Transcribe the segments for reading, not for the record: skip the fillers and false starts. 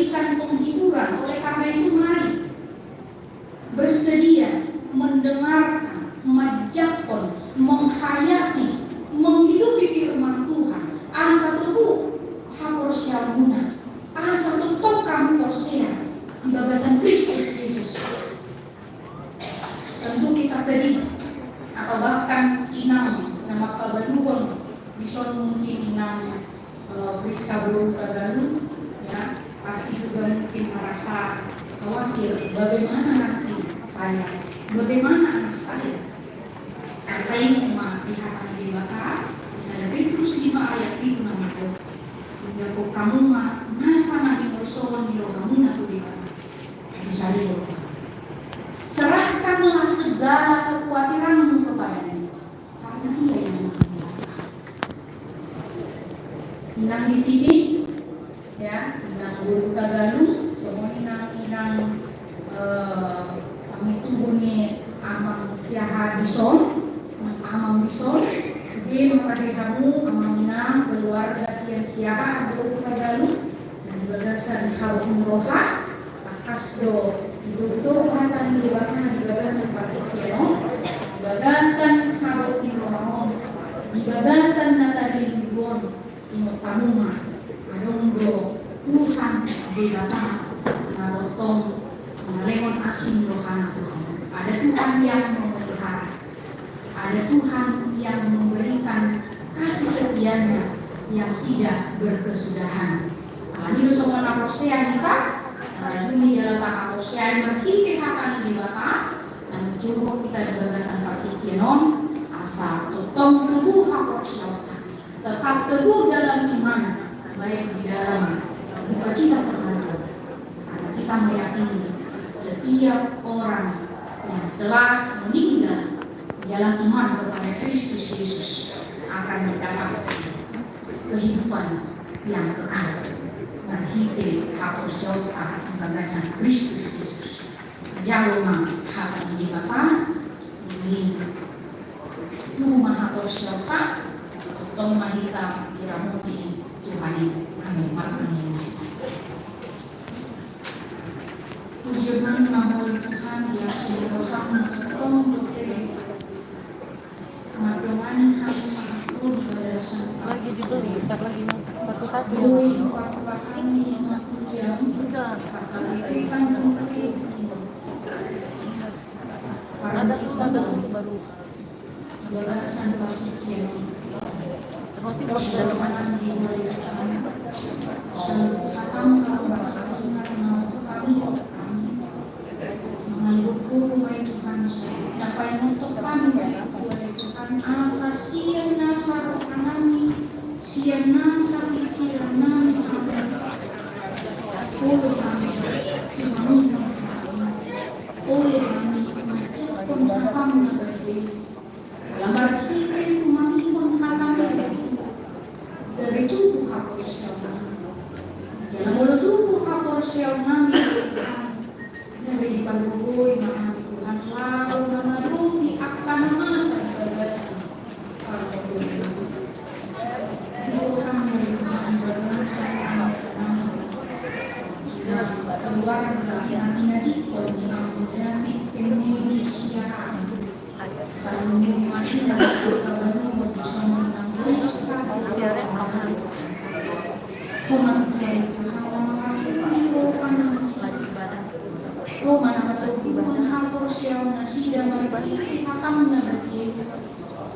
memberikan penghiburan. Oleh karena itu mari bersedia mendengarkan, majakon, menghayati, menghidupi firman Tuhan. Ada satu hapor syamuna, ada satu toka porsia di bagasan Kristus Yesus. Tentu kita sedih atau bahkan inang nama kabaduan bisa mungkin inang Priska Baru Tagalu, ya pasti juga mungkin merasa khawatir bagaimana nanti saya, bagaimana anak saya. Kata ini mah di hati di baka bisa ada Petrus 5 ayat itu nama doa. Hingga kok kamu mah nasa lagi musuhan di rohamu natu di baka bisa didoa. Serahkanlah segala kekhawatiranmu kepadanya, karena Dia yang mengerti. Inang di sini, ya, inang Guru Tagalung, semua inang kami tuhuni amang siaha bison, amang bison, sudah memakai kamu amang inang keluarga siaha Guru Tagalung, dan di bagasan hawat miroha, akas do duduk hatan di belakang di bagasan Pasikiano, di bagasan hawat miroha, di bagasan natalin di bon, ingat kamu mah, adong do Tuhan di belakang, nalotong mengalihkan asin rohana Tuhan. Ada Tuhan yang memelihara, ada Tuhan yang memberikan kasih setianya yang tidak berkesudahan. Ini semua naposya kita, cumi jalan tak naposya yang berkiti akan di bawah, dan cukup kita di bagasan partikinon, asal totong teguh naposya, tetap teguh dalam iman, baik di dalam cita sebenarnya. Karena kita meyakini setiap orang yang telah meninggal dalam iman kepada Kristus Yesus akan mendapatkan kehidupan yang kekal. Berhiti aposolta bagasan Kristus Yesus. Jalma hati di Bapa, ini tuh maha aposolta, tong mahita iramuti Tuhan. Amin. Maknanya. Puji kami maholi Tuhan yang seluruhnya tolong berkati. Madomani harus pun pada lagi juga bentar lagi satu-satu ya. Doi papakan ini aku diam. Udah. Kakak memberi. Ada tuh baru. Bagasan partikian. Roti Terus dalam dalam di mulia. Seluruhnya merasa ingat nama kami. Mengalihku baik Tuhan, dapat untuk kami baik Tuhan, asa sian nasa rohani, sian nasa pikiran nasa, oleh kami, macam penghalang nabadi, lamar kita itu mami penghalang dari tubuh hapus syawal, dalam mulut tubuh hapus syawal dari panggugoy mahal Tuhan lalu mengaruhi akan masa bagasan panggugoy Tuhan Tuhan bagasan keluarga yang tidak dikon yang menjadi Indonesia kalau memilih kabarnya bersama dengan Kristus Oh mana betul Tuhan hapur siang nasi dan berbagi akan menabati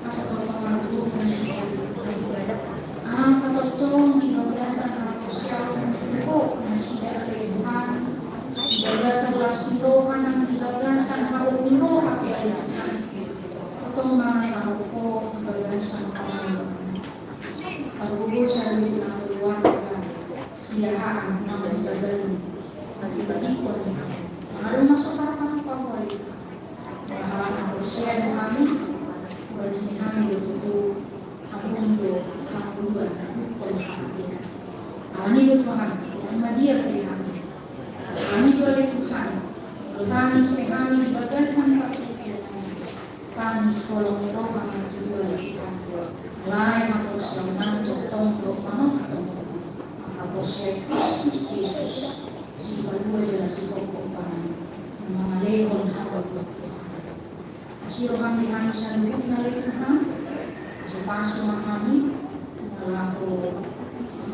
asa tolong itu nasi asa tolong di bagasan hapur siang oh nasi dari Tuhan bagasan belas Tuhan yang di bagasan hapur niro hati ayat tolong masa hapur di bagasan Tuhan kalau saya bilang keluarga siahaan nama bagasan nanti bagi pun ada masuk harapan favorit harapan usia dan kami berjumpa kami untuk kami untuk berubah penghargaan kami itu Tuhan media dari kami jual Tuhan kami sekali di bagasan praktik kami sekolah miroh kami jual Tuhan lain aku selalu untuk tongkol panok maka bosnya Kristus Yesus Sirohan dihani sanubuk nalai Tuhan, pasu kami, lalu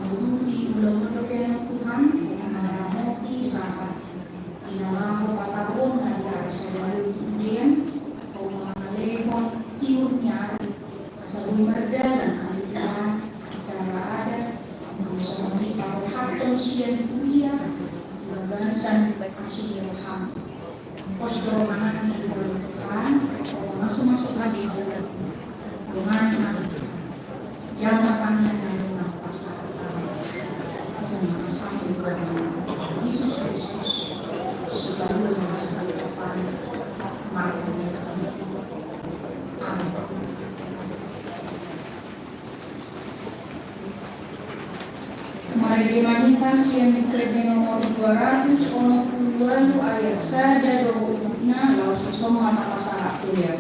menguti ulang-ulang yang Tuhan, yang mati sahabat, inalahu patahun nadi arsalayu kemudian, mengalihkan tiurnya, asalui merda dan kalian cara ada, mengusahakan kalau hatun sian kuliah, bagasan asli Tuhan, postur mana ini Tuhan, masuk lagi saudara. Dengan jamaah kalian dengan pasal satu Yesus Kristus sebagai depan makhluknya. Amin. Mari dimanitas yang di nomor 282 ayat saja doa lalu semua apa salah kuliah.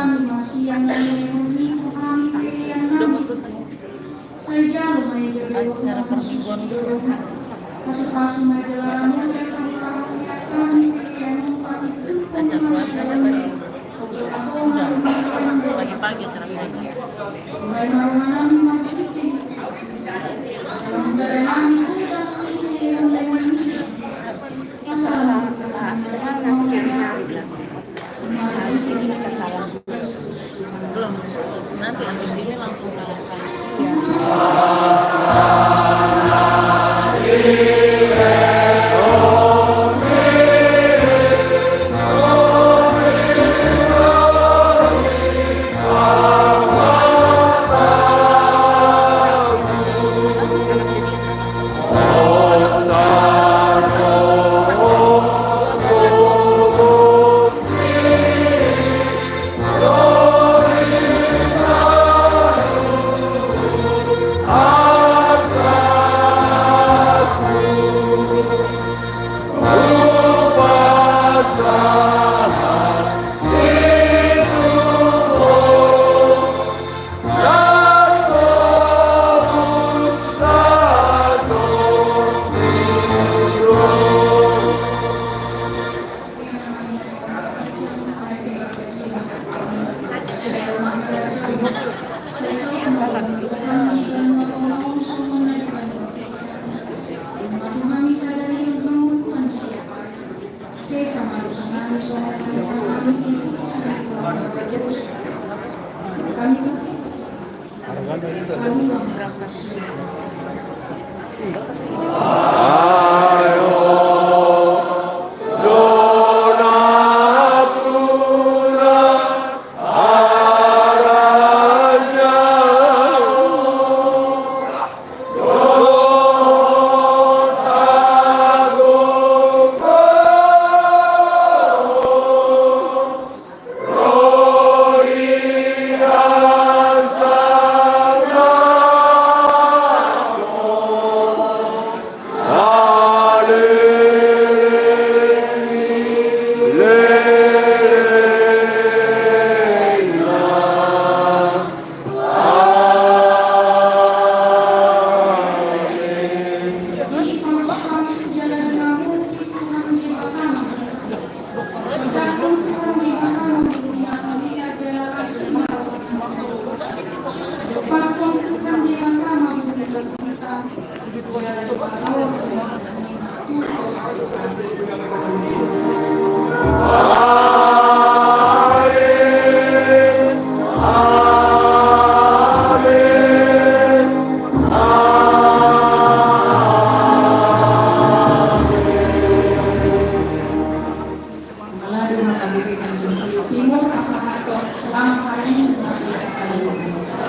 kami masih yang memenuhi kami pilihan Udah mau kami. selesai. Saya jauh main jauh Acara permingguan dulu. masuk majalah muda sama rahasia kami pilihan empat itu Acara aja tadi. Udah. Pagi-pagi acara pagi. mulai malam mati salam jalan kita mengisi mulai Belum. Nanti habis ini langsung salam-salam.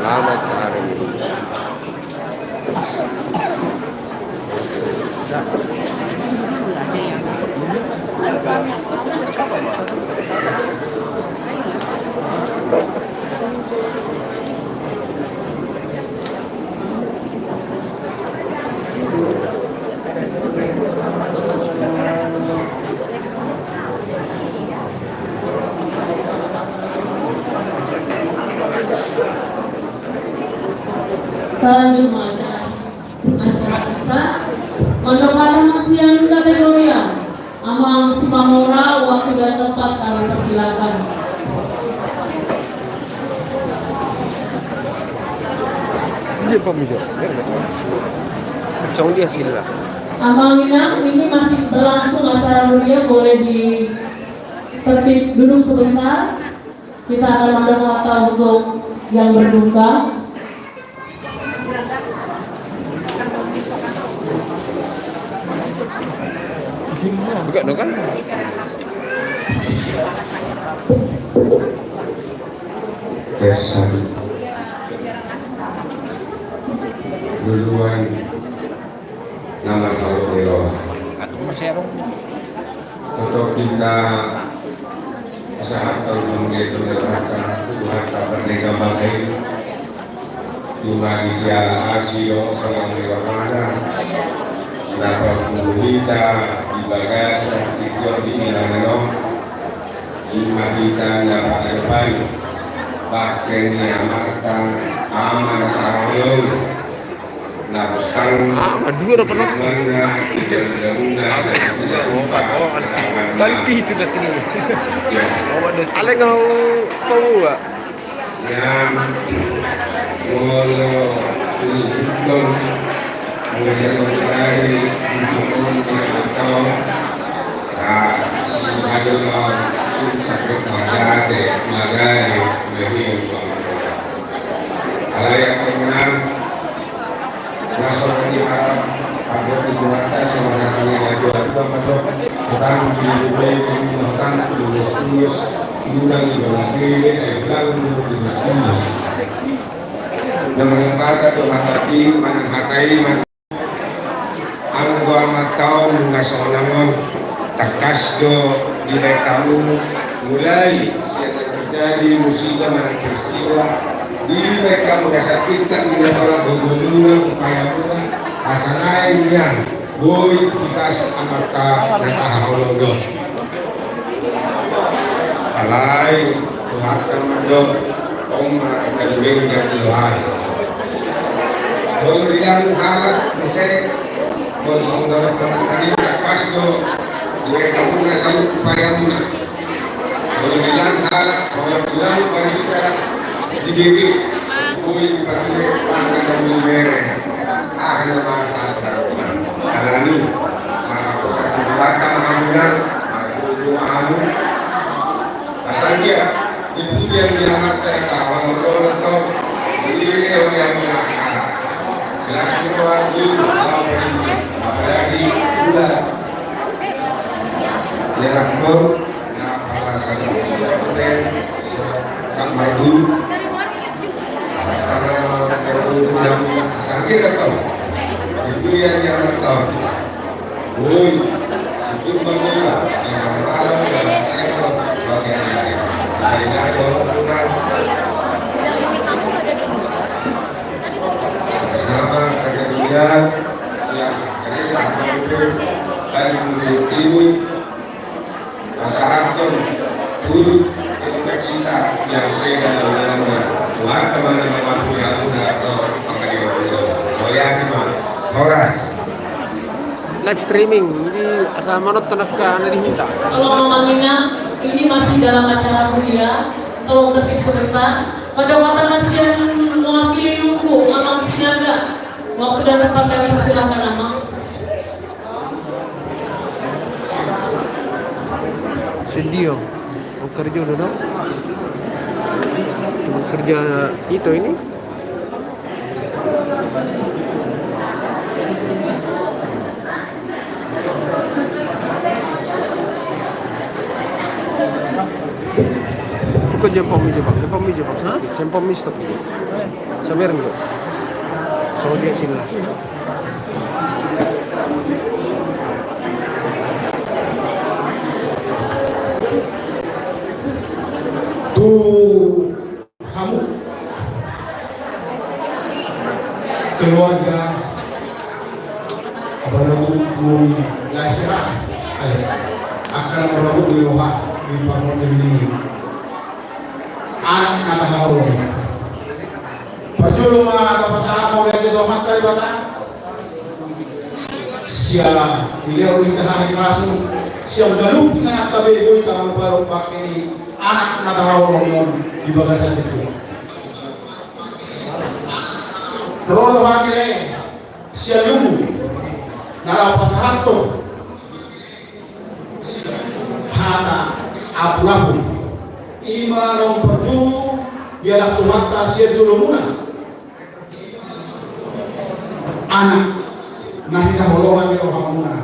Selamat hari ini. Lanjut acara kita Mandokana Masian kategori Amang Sipamora, waktu dan tempat kami persilakan. Ini pemilu. Kacau dia sila. Amang ini masih berlangsung acara Huria, boleh di tertib duduk sebentar. Kita akan mendokata untuk yang berduka. Buka dong kan? Kesan duluan nama kalau dewa atau kita saat kemudian harta bernega bahasa itu juga disiala asio kalau lewat kenapa kita bagasa tikor di Milano, lima kita dapat depan bahkan niamatan amanah tarolong nabuskan dua udah pernah mana jalan-jalan balik itu dah sini. Ale kau gak? yang mulu hukum mengucapkan dari hukum atau sesuatu sakit magate magari lebih alai yang menang masuk di arah pada dibuatnya seorang kali lagi atau tentang tentang tulis undang ibadah tulis yang mengatakan doa hati mana hatai mana anggua matau mengasolangon takas do di kamu mulai siapa terjadi musibah mana peristiwa di mereka merasa kita mendapat gubernur upaya mula asanain yang boy kitas amarta nakaholonggo alai Tuhan mandok oma kedeng dan Tuhan kalau bilang halat musik kalau saudara pernah tadi takas do mereka punya satu upaya mula kalau bilang halat kalau bilang parita di bibir kui pakai pangan dan merah akhirnya masa tertuan alani maka pusat kata mahamudan aku doamu asal dia ibu dia diangkat ternyata orang atau ini orang yang melangkah jelas keluar dulu apalagi bulan dia rakor nah para sahabat sang madu sakit atau itu yang dia tahu woi itu bagaimana yang malam dan sektor bagaimana saya orang sama kemudian yang kerja dan menjadi masyarakat turut kita cinta yang saya dalamnya Tuhan teman-teman punya muda atau Horas Live streaming ini asal manot tenaga anda dihinta. Kalau Mamangina ini masih dalam acara kuliah, tolong tertib sebentar. Pada waktu masih yang mewakili nunggu, Mamang Sinaga. Waktu dan tempat kami persilahkan Mamang. Sedio, mau kerja dulu. Kerja itu ini. Bukan jam pemija pak, jam pemija tak juga. Sabar enggak? Saudi sila. Tuh kamu keluarga apa namanya Laisra akan merebut di Loha di Parmon ini anak harum perjulungan atau masalah mau lihat itu amat dari batang siapa beliau kita hari masuk siapa galuh dengan tabe itu tahun baru pakai anak harum di bagasan itu rolo hakile siapa lumu nalar pasahanto hana apulamu imanong perjulu biarlah Tuhan tasir julumuna anak nahina holongan di rohamuna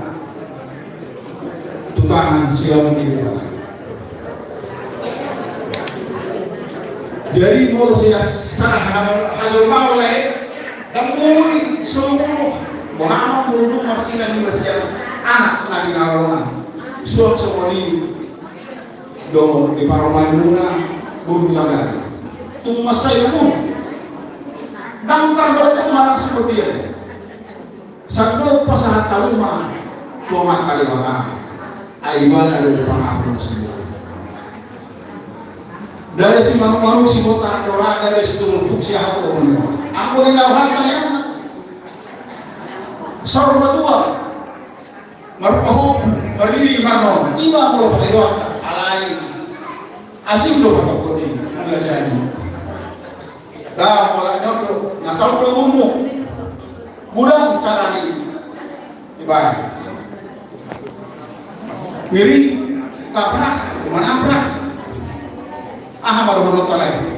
tutangan siang ini jadi mau saya sarah hasil mau lain dan mui seluruh Muhammad mulu masih nanti masih anak nahina holongan suam semoni do di paromai muna buru tagan tung masai umum dangkar do mana seperti dia sakdo pasahat taluma tomat kalimaha aiban ada di pangapun semua dari si manu si botak dora dari situ untuk siapa pun aku dinauhakan ya sorba tua marpahu berdiri marno ima mau pakai alai asim do pakai kodi mula jadi dah mulai nyodo nasau do umum budang cara ni ibarat ngiri tabrak menabrak baru menonton lagi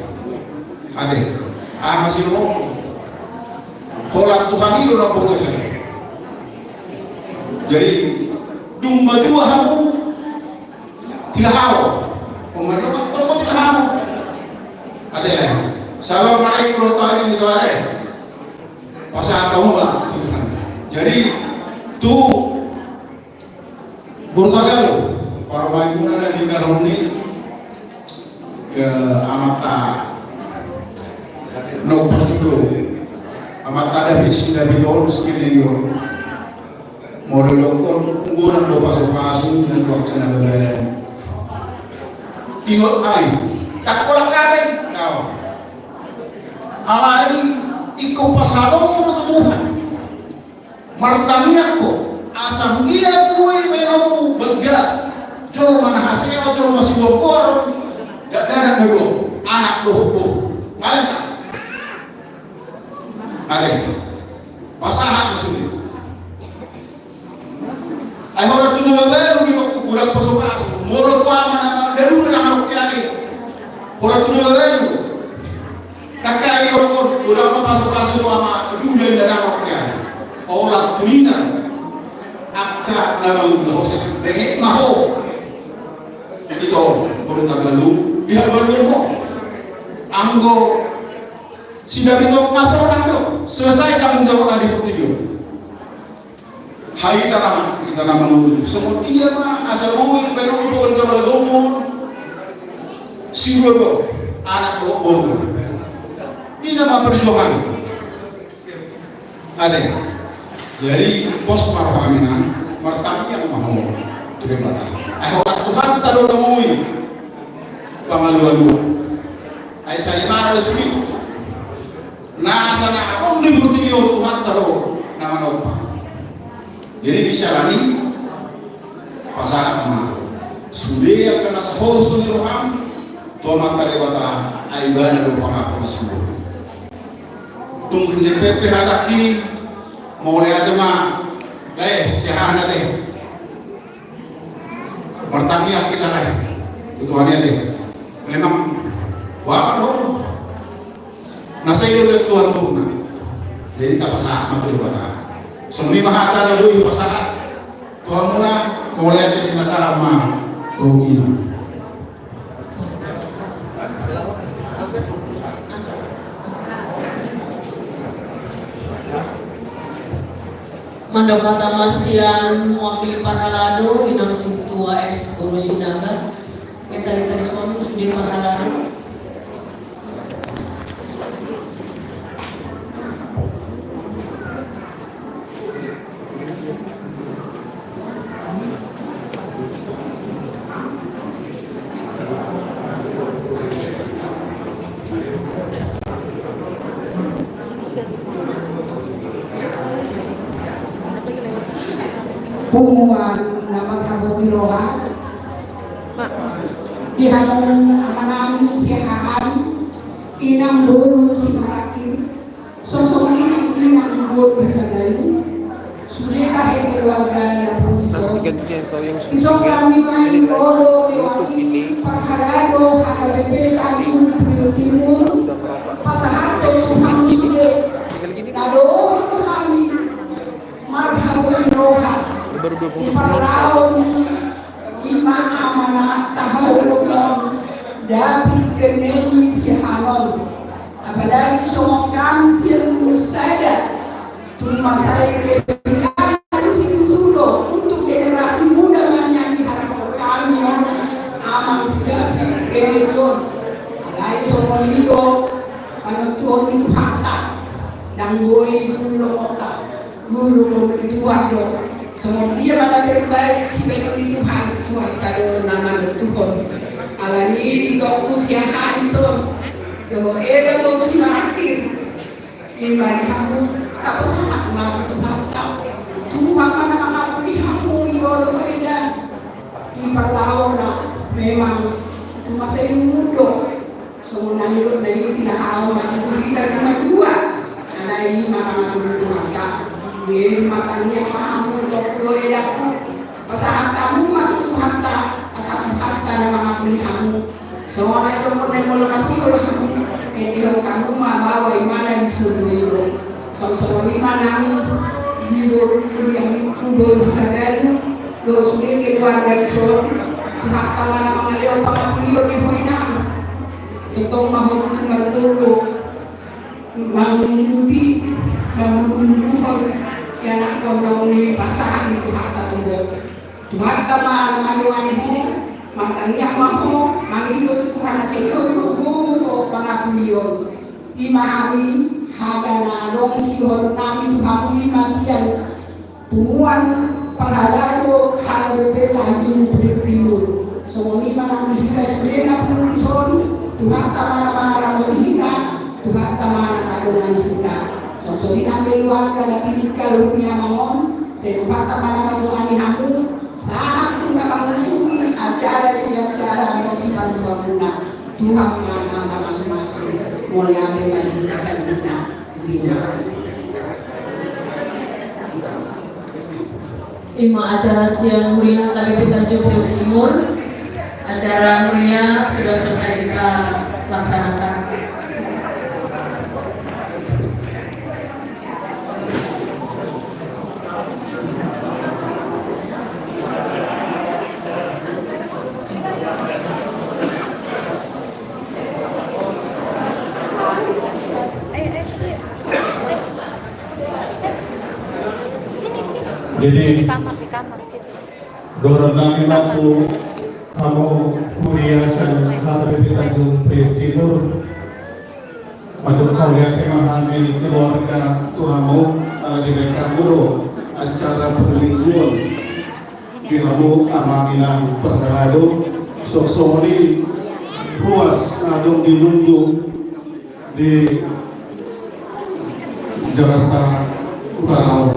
ade masih ngomong kolak Tuhan itu udah putus jadi dumba dua kamu tidak hawa pemerintah kok tidak hawa ade lah salam naik kurang itu ada pasal tahu nggak jadi tuh bertagal para wanita dan tinggal ini amata no particular amata ada bisnis dari orang sekitar dia model doktor guna do pasu dan dokter naga ingat ai tak kolak kade now alai iko pasado mo Tuhan martamina ko asam dia kuy meno bega jor mana hasil jor masih bokor dan dulu anak doh ngalim tak ada pasangan maksudnya ay horat tu baru di waktu budak pasukan mulu tu aman dari dulu nak harus kiai horat tu baru nak kiai orang budak pasukan tu aman dulu dari nak harus kiai orang tuina akka nama udos dengan maho itu orang Tagalog dia baru anggo sudah bingung masuk orang tu selesai tanggung jawab di video hai tanam kita nama dulu semua dia mah asal mau baru pun kalau ngomong siapa anak ngomong ini nama perjuangan ada jadi pos marwaminan martabat yang mau terima kasih Tuhan taruh nemui pamalu-alu ay salimara sulit na sana om liburti yo Tuhan taruh nama nopa jadi disalani pasangan mah sudah akan asahol sunni roham tomat kare bata ay bana ro panga ko sudah tung hindi pepe hataki mau lihat mah siahan deh pertanyaan kita kan itu hanya deh memang wah dong nasa itu Tuhan Tuhan jadi tak pasah mati bata seni mahata lalu pasah Tuhan mula mau lihat kita sama rugi Mandokata Masian mewakili Parhalado inang sing tua es Guru Sinaga metalita di suami sudah Parhalado pumuan na maghabog ni Roha dihanong ama namin siyahaan inang bolo si Marakin sosongan ang inang bolo Tagalog sulit kahit keluarga na puso isong kami kayo olo mewakili Parhalado HKBP Tanjung Priok Timur pasahato sumang sulit naloon ko kami maghabog ni Roha baru 20 Iparaon ima amana tahawulong David Kennedy si Hanon apalagi semua kami siang mustada tumasay kailangan si Tutulo untuk generasi muda yang diharapkan kami amang si David Kennedy alay semua ligo panutuan itu hakta dan boy guru kota guru itu waktu semua dia mana terbaik si betul Tuhan Tuhan tahu nama Tuhan Alani dito ko siya Harrison. Do eda mo si Martin. Imani kamu tapos makatupata. Tuhan mana mengampuni kamu iolo eda. Ipalaw na memang masih mudo. So nanti na tidak tahu mati dari dua. Karena ini makanan itu mata. Jadi matanya kamu itu kalau edaku. Pasahan kamu mati Tuhan tak. Pasahan hatta na mengampuni kamu. Soalnya itu mau kasih oleh kamu. Kalau kamu bawa mana di surga itu. Kalau soalnya mana libur yang libur kadalu. Lo sudah keluar dari surga. Tuhan tak mana mengalir pengampuni di hoinam. Itong mahutong martulo mangikuti namumunuhan yan ako nung nipasahan ito hata tungo tuhata maalaman mo matangyak mo mangito Tuhan na sa iyo o pangapuliyon imahami haga na nung sihon namin tuhamuin masyan tumuan panghalado haga bebe tanjung timur so muli manang hikas bebe na pulison Tuhan tamana kita, Tuhan tamana kadungan kita. So natin warga na tinikalo niya mangon, sa Tuhan tamana kadungan hamu, saat kung napangusungi, acara di acara mo si Panubabuna, Tuhan mga masing-masing, muli ating maligtasan muna, hindi na. Ima acara siang meriah KBP Tanjung Priok Timur. Acara meriah sudah selesai kita laksanakan. Jadi di kamar situ. dorong namin aku kamu kuliah dan HPP Tanjung Priok Timur Madung kau lihat memahami keluarga Tuhanmu ala di mereka guru acara perlingkuan di hamu amaminan perhelado sosoni ruas adung di Lundu di Jakarta Utara.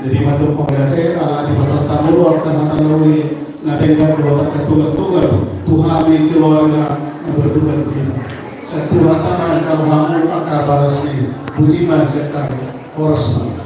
Jadi madung kau lihat ala di pasar tamu akan lauli nadengar dua ketugar Tuhan di keluarga berdua kita. Satu hataman kalau kamu akan balas ni budiman sekali orasman.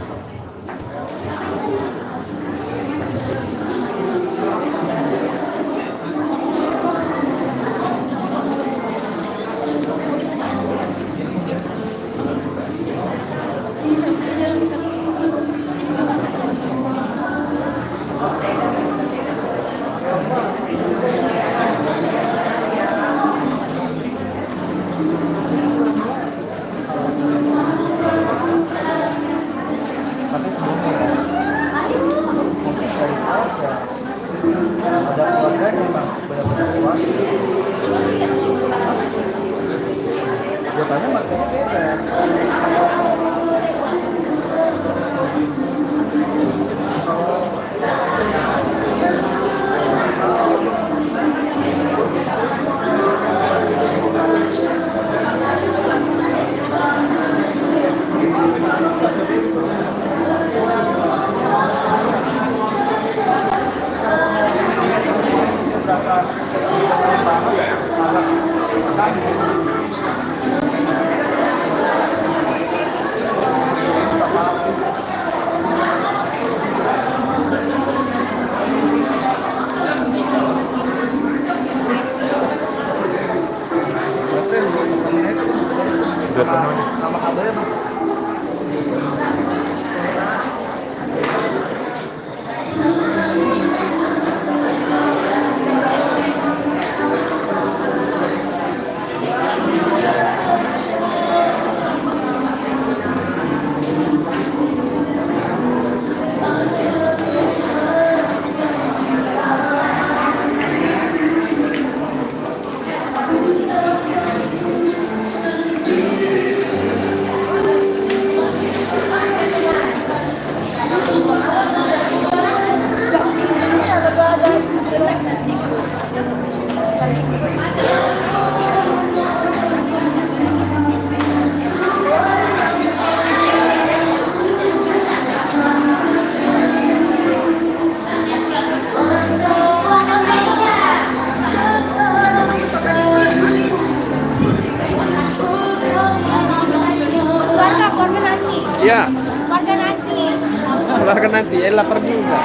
keluarkan nanti, lapar juga.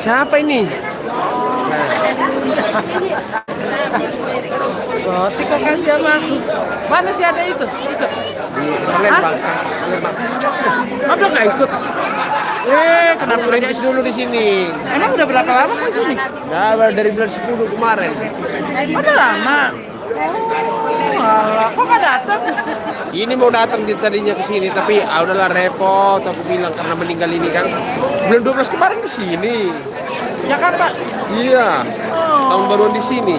Siapa ini? Oh, Tika kasih sama aku. Mana sih ada itu? Ikut. Di Palembang. Abang nggak ikut? Kenapa nggak Perintis dulu di sini. Emang udah berapa lama ke sini? Nah, dari bulan 10 kemarin. Udah lama. Kok nggak datang? Ini mau datang tadinya ke sini, tapi udahlah repot. Aku bilang karena meninggal ini kan. Bulan 12 kemarin di sini. Jakarta. Iya. Tahun baruan di sini.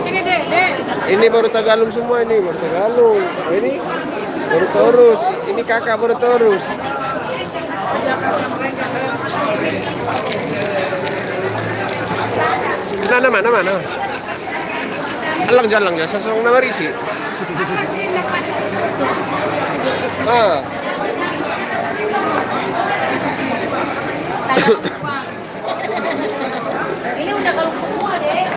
Sini deh. Ini baru Tagalog semua ini, baru Tagalog. Ini baru Taurus. Ini kakak baru Taurus. Mana? Alang jalan ya, sasong na marisi. Ini udah kalau semua deh.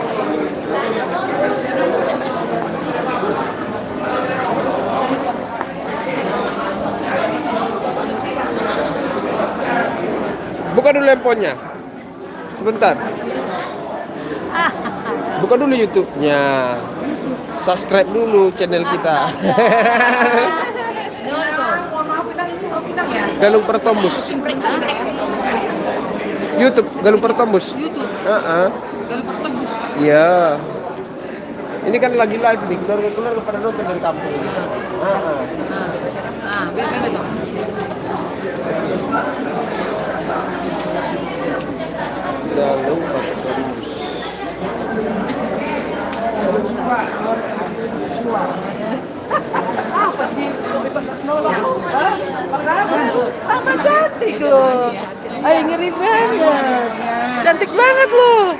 Buka dulu handphonenya. Sebentar. Buka dulu YouTube-nya. Subscribe dulu channel kita. Galung Pertombus. YouTube Galung Pertombus. YouTube. Galung Pertombus. Iya. Ini kan lagi live nih. Keluar pada nonton dari kampung. Biar itu. Galung Pertombus. Apa sih? Tambah cantik loh. Ay, ngeri banget. Cantik banget loh.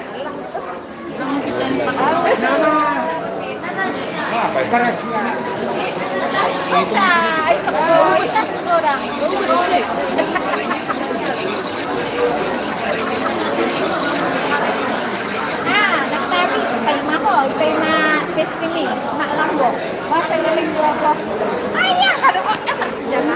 Nagtabi, palma ko, palma pestimi, malambo. Basta galing ko. Ay, ano ba? Diyan na.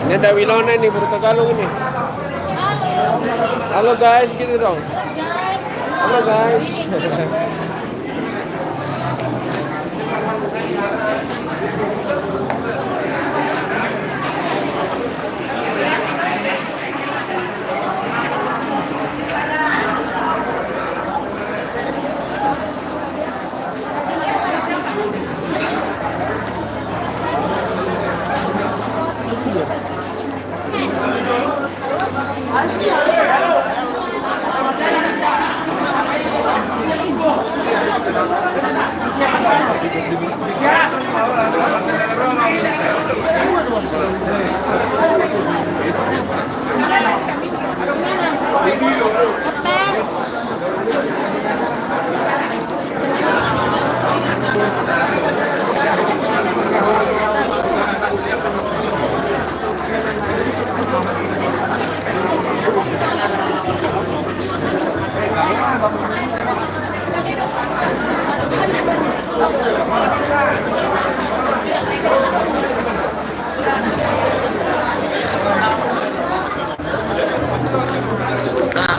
Ini ada Wilona nih, baru Tagalog ini. Halo guys, gitu dong. Halo guys.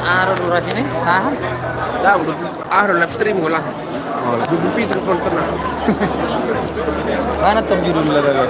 Araw durasi ini? Tahan. Live stream ko lang. Dudupi telepon ko na. Mana tong judul tadi?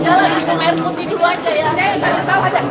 Jalan minum air putih dulu aja ya. Bawa dah.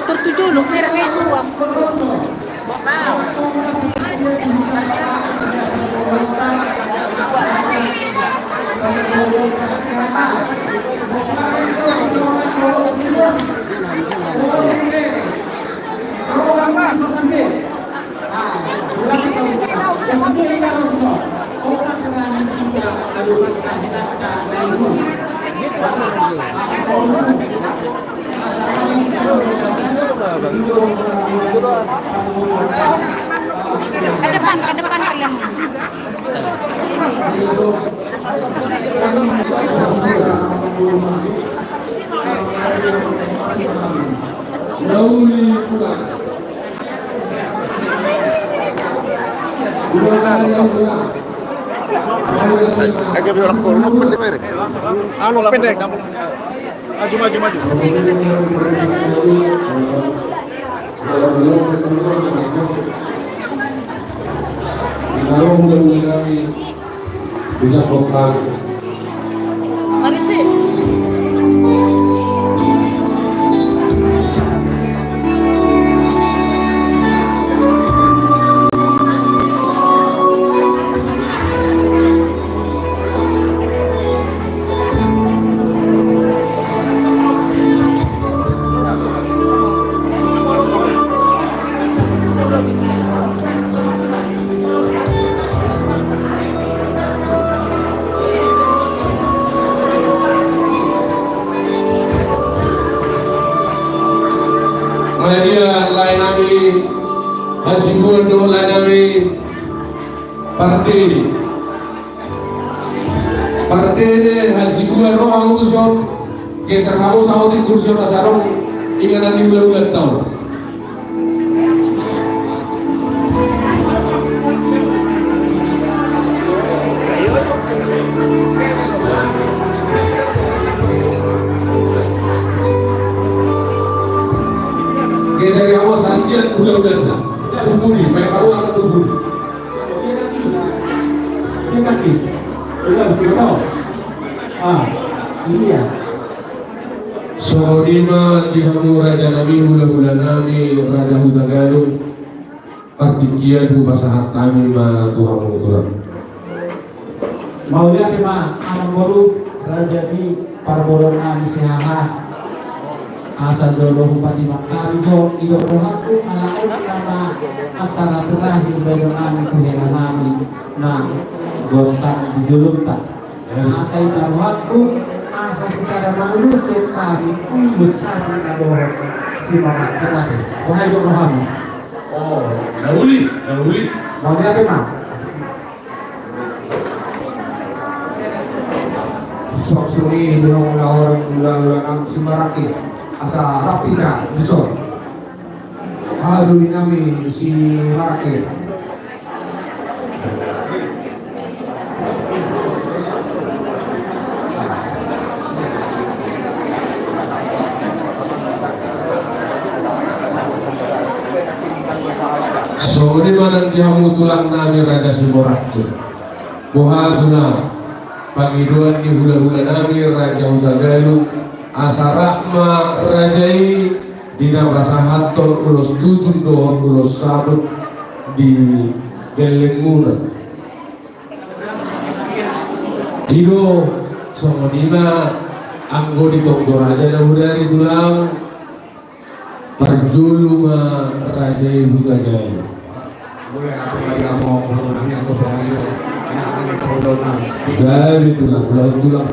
Tertuju loh, merah kayak suam. Wow. Ke depan kalian. Agak belok kurung pendek mere. Anu pendek. Maju maju maju. Bisa vokal. Mari sih. Partene hasilnya roh ang utusan Kesa kamu sa ating kurso na sarong ingatan di ulang-ulang tahun. Kesa kamu sa asian ulang-ulang na. Tubuli, may karuan na tubuli. Ini kaki, sudah tahu. Ini ya. So lima dihamu Raja Nabi hula-hula nami Raja Hudagalu partikian hu basahat kami ma Tuhan Tuhan. Mau lihat mah anak baru Raja di Parboron nami sehat. Asal dulu bupati Makarjo iyo rohaku anak karena acara terakhir baru nami kuhela nami nah gostan dijuluntak. Asal rohaku asa secara mengulusur kami besar adalah si mana terakhir. Wahai rohamu. Oh, dahuli. Mau lihat mah. Sok suri dengan orang ulang Simaraki asa rapika besok. Aduh dinami si Marake. So ini mana dihamu tulang nami Raja Siboraktu. Buhaduna pangiduan di hula-hula nami Raja Udagalu asarakma rajai dina basahaton ulos 7 dohon ulos sabut di Gelengmuna. Ido sama dina anggo di Tonggo Raja Dahudari tulang perjuluma Rajai Hudagalu. Boleh apa lagi mau nanya ke soal itu? Ini kalau Dari tulang.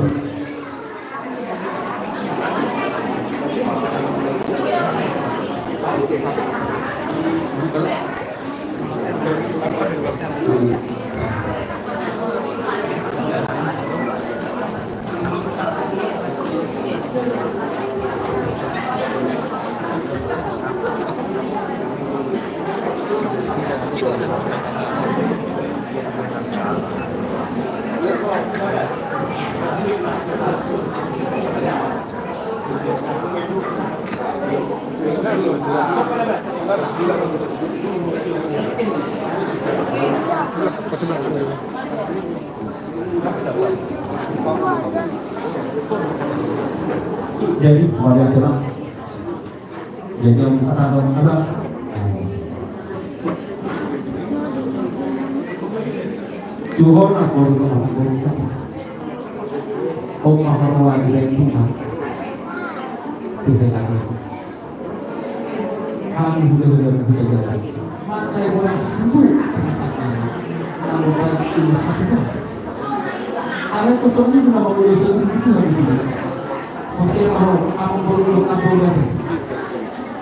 Jadi pada aturan jadi yang kata Tuhan aku berdoa Om Maha Mewakili Tuhan Tuhan lagi kami sudah jalan saya boleh sembuh kalau banyak ini ada kosongnya kenapa boleh sembuh itu lagi Masih mau aku belum lagi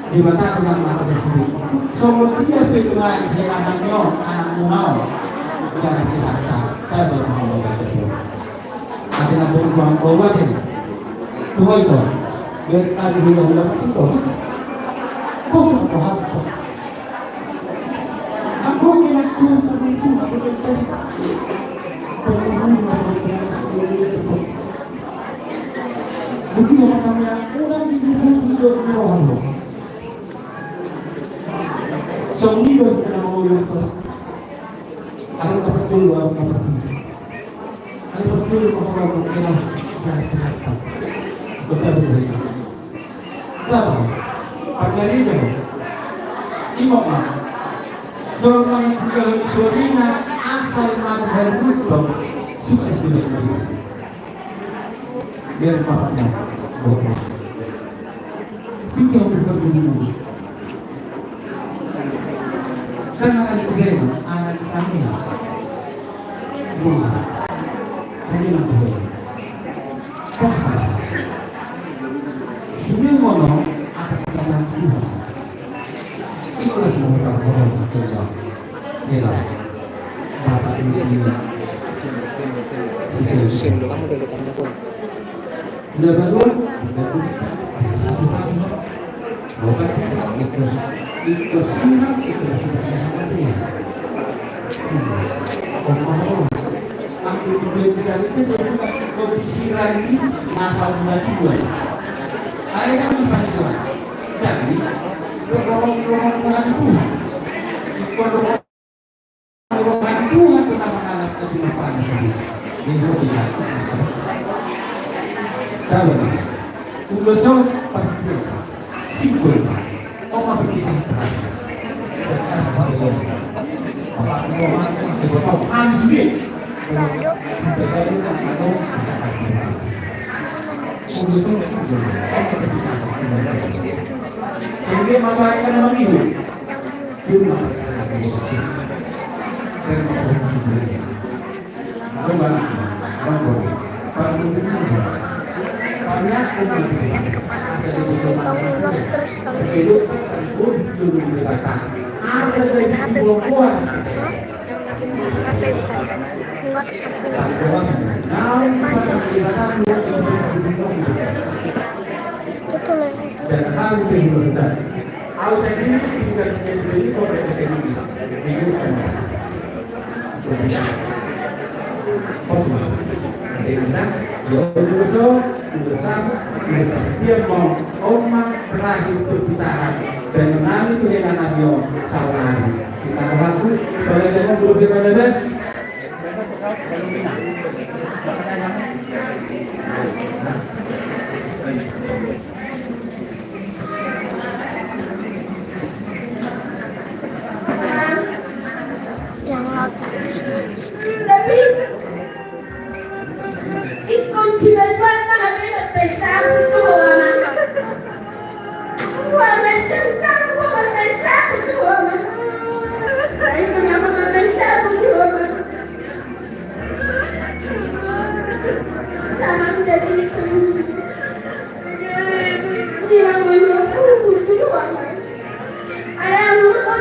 di mata dengan mata tersebut. Semua dia berdoa di anaknya, anak mau jangan dikata. Saya berdoa itu. Ada yang berdoa ini. Tuh itu. Biar tadi hula-hula itu. Kau berdoa. Aku kira aku itu aku Bukti yang kami orang hidup rohan. Semua hidup kena mengurus. Ada betul apa? Ada betul apa kena saya. Betul. Kenapa? Pagari itu. Imam. Jangan kalau suarina asal madhar muslim sukses di dunia. Biar bapaknya bohong. Tidak berbunyi. Karena ada sebenarnya anak kami bohong. Kami nak bohong. Kosong. Sudah ngomong atas kata Tuhan. Itulah semua kata bohong satu. Inilah. Bapak Isi Kamu dulu kamu pun. sudah bangun, bukan ikut simak itu sama dia. Aku bisa itu kondisi lagi masa muda juga. Akhirnya bukan itu. Jadi rombongan Tuhan, ikut rombongan Tuhan pernah mengalami kesimpulan sendiri. Itu tidak. Tahu, urusan pasti simpul. Oma berkisah terakhir. Sehingga maka akan menghidup. Dan harus dihidup. Harus sendiri bisa menjadi profesi sendiri. Dia mau Oma terakhir perpisahan dan mengalami kehilangan Nabi Sallallahu. Kita mengaku boleh jangan dulu bebas. Yang lagi Tapi ikon sila buat mahalin at pesa ko naman. Wala tentang mga pesa ko naman. Ay mga pesa ko naman. Tamang jadi dia ngomong aku naman. Ada ngomong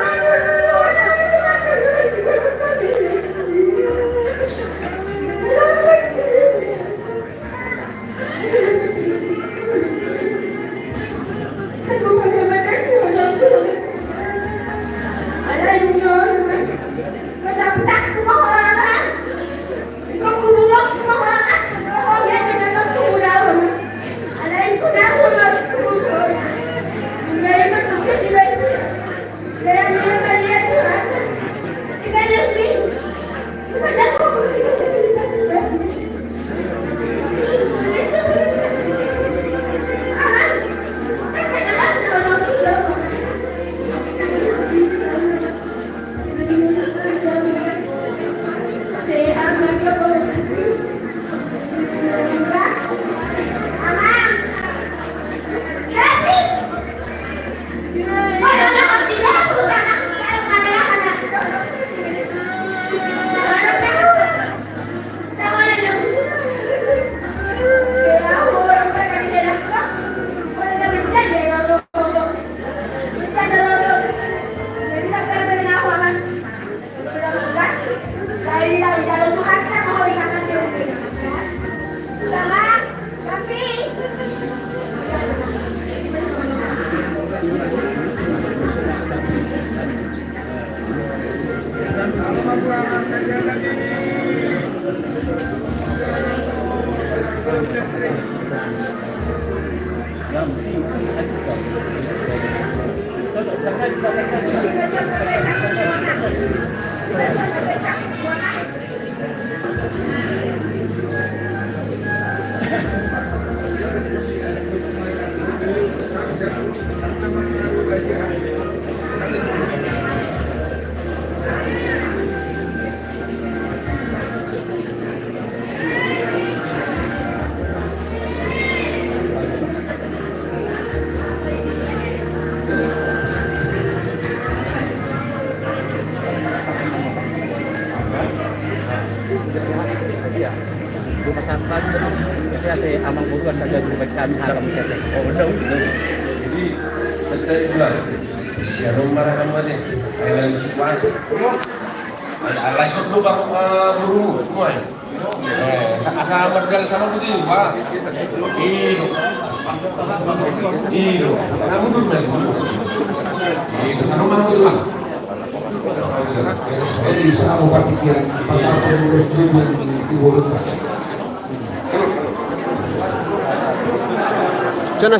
Langsung lu baru buru semua ya. Sama berjalan sama begini Pak. Iyo. Kamu dulu masih. Iyo, sama mah dulu lah. Jadi usaha mempertikian pasal pengurus dulu di Woluta. Sana.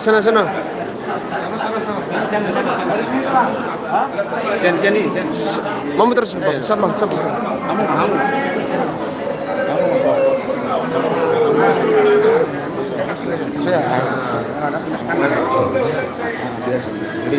Sini. Mau terus, Bang. Sama. Kamu mau. Saya ada tangan. Biasa. Jadi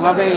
Mabe.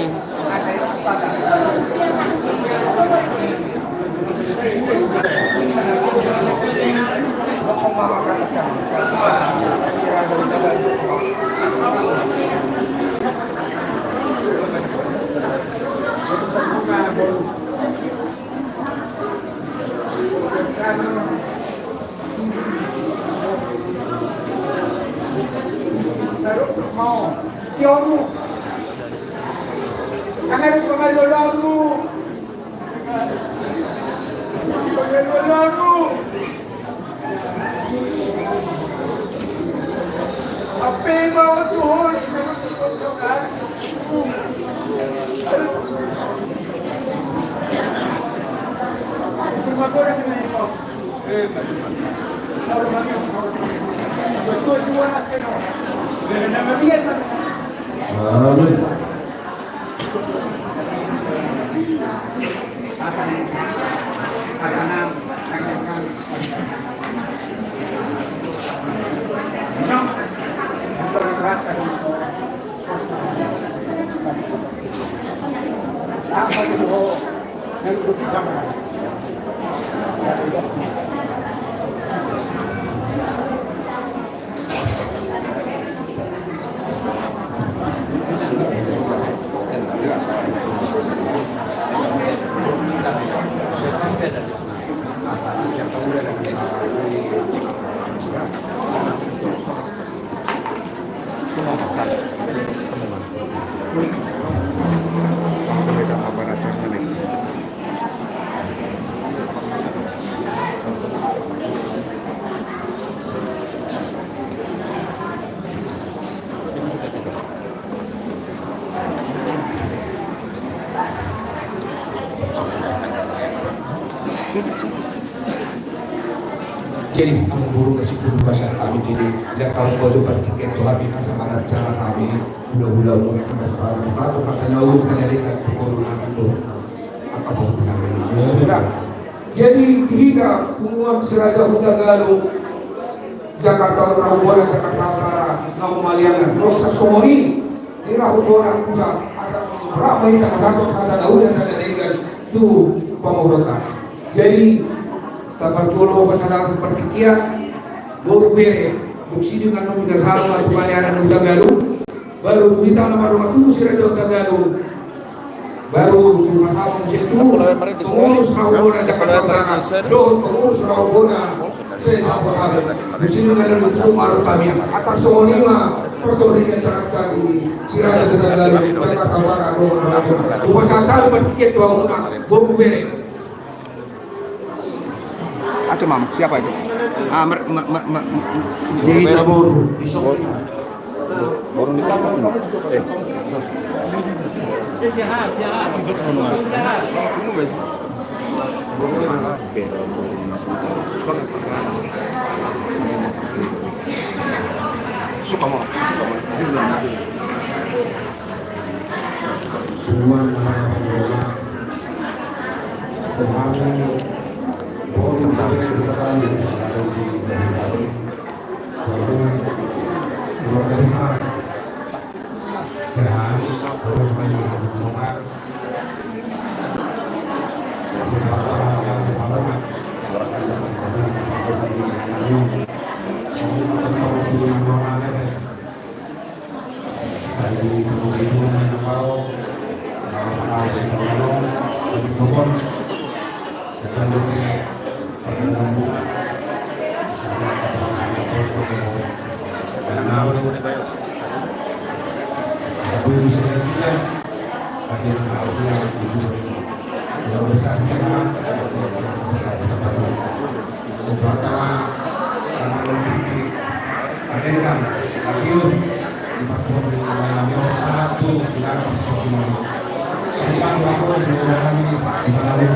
Jadi ang guru kasi guru bahasa kami jadi tidak kamu bodoh bertiket tuh habis sama cara kami hula-hula umur sekarang satu pakai naur kan jadi tak guru itu apa pun jadi hingga umuan Siraja Huta Galung Jakarta Rahubola Jakarta Utara Nau Maliangan Rosak Somoni di Rahubola pusat asal berapa yang tak satu kata naur dan ada dengan tuh pemorotan jadi kapag tulo ko sa pertikia, buru bere, buksi dengan nung naghalo at panayaran ng Tagalog, baru kita nama rumah tuh si Raja Tagalog, baru mahapon siya ito, pengurus Rahobona Jakarta, doon pengurus Rahobona sa Napakabit. Sino na lang ito maro kami, at ang soonima, pertolongan Jakarta, si Raja Tagalog, Jakarta Rahobona. Upasakal bertiket doang una, bumubere. Ate ma'am, siapa itu? Zeta Boru. Baru dipakas nih. Suka mau. Semua menghadapan semangat Boru sekali luar biasa sehat terus banyak semangat semangat yang semangat saya kemudian menyambau masih tolong untuk dan lebih perkembangan terus sebelum selesai bagian hasil yang besar sekarang sementara karena lebih adegan akhir di faktor yang satu tidak seperti ini saya aku mengalami di dalam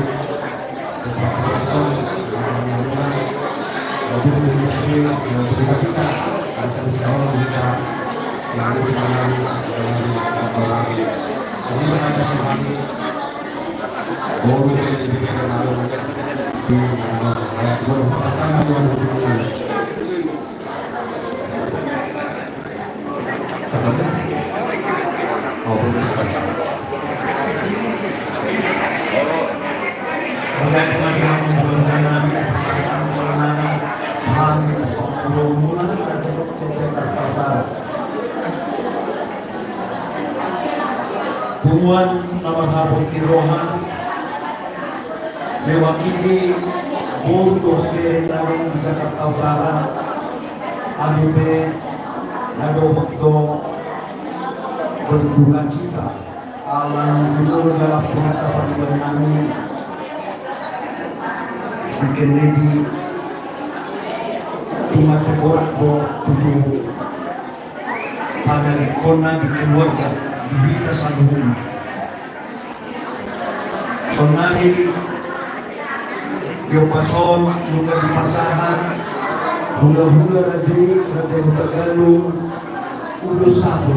seperti itu yang mulai lebih kita bisa sekarang kita yang lebih mengalami dalam semua ada semani Boru lebih lalu di ayat 24 Hubungan nomor Habib Kirohan mewakili Boru Berendang di Jakarta Utara ABP Nadohokdo berduka cita alam judul dalam penetapan Bernami si Kennedy cuma cebol tujuh pada ikona di keluarga di kita saluhuna sonari yopason luka di pasahan hula-hula raja Tagalog udah satu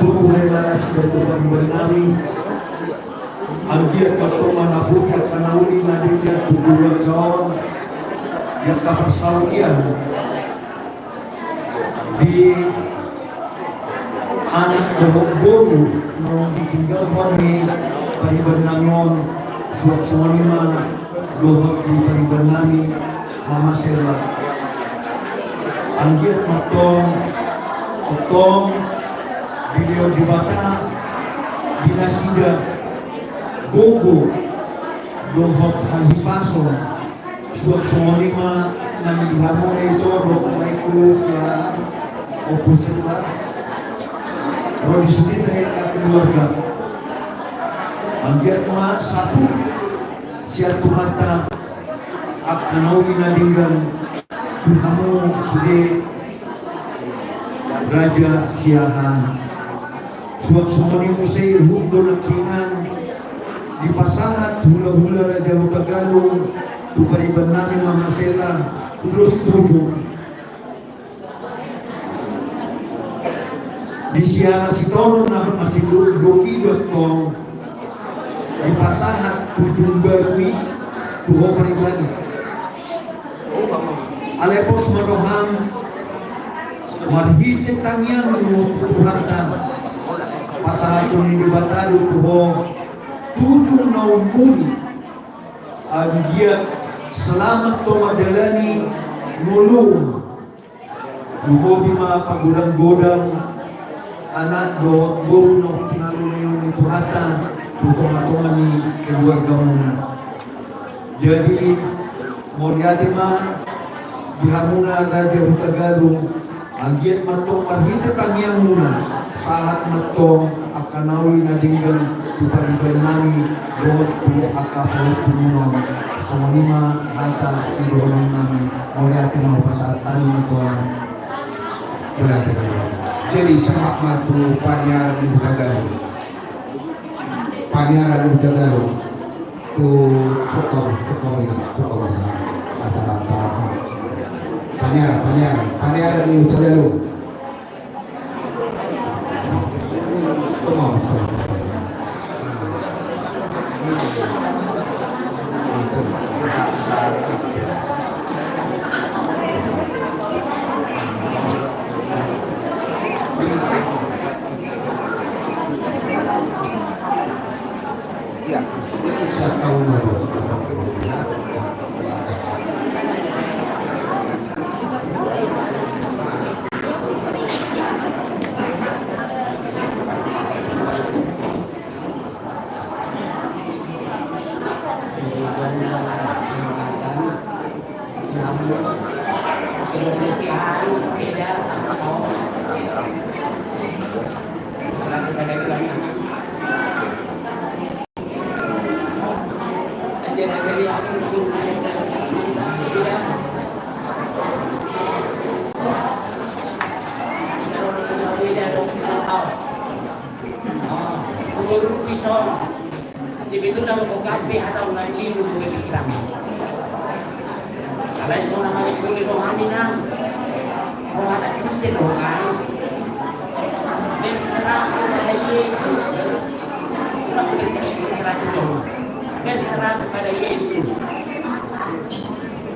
tubuh lela sudah tuhan bernami anggiat pertama nabukat kanauli nadinya tujuan kawan yang kaparsaudian di anak Boru mau ditinggal kami paribanangon suap suanima dohok di paribanami Mama Sela anggiat potong beliau dibata dinasida gogo dohok hanipaso suap suanima nang dihamone itu dohok laiku ya opusila Rodi Sumita yang keluarga Anggiat ma satu siatu hata akanawi nadinggan Tuhamu Jide Raja Siahan suap sumoni musay hubdo na kingan di pasahat hula-hula Raja Tagalog tupariban namin Mama Sela terus tujuh di siara si Tono namun masih doki doktor di pasahat ujung barui tuho paribani alepos madohang marhite tangyang tuhatan pasahat ini dibatado tuho tujuh naumuni dia selamat to madalani mulung Luhobi ma pagudang-godang anak do guru no pinaluluyo ni Tuhata tutong-atongan ni keluarga muna. Jadi moriati ma bihamuna Raja Hutagalung agiat matong marhita tangiang muna sahat matong akanauli na dinggan tupalipan nami doon po akapol pumunong sumanima hata idoon nami moriati ma pasaat tani na to jadi sangat matu panyaran di Hutagalung tu suka bahasa panyaran di Hutagalung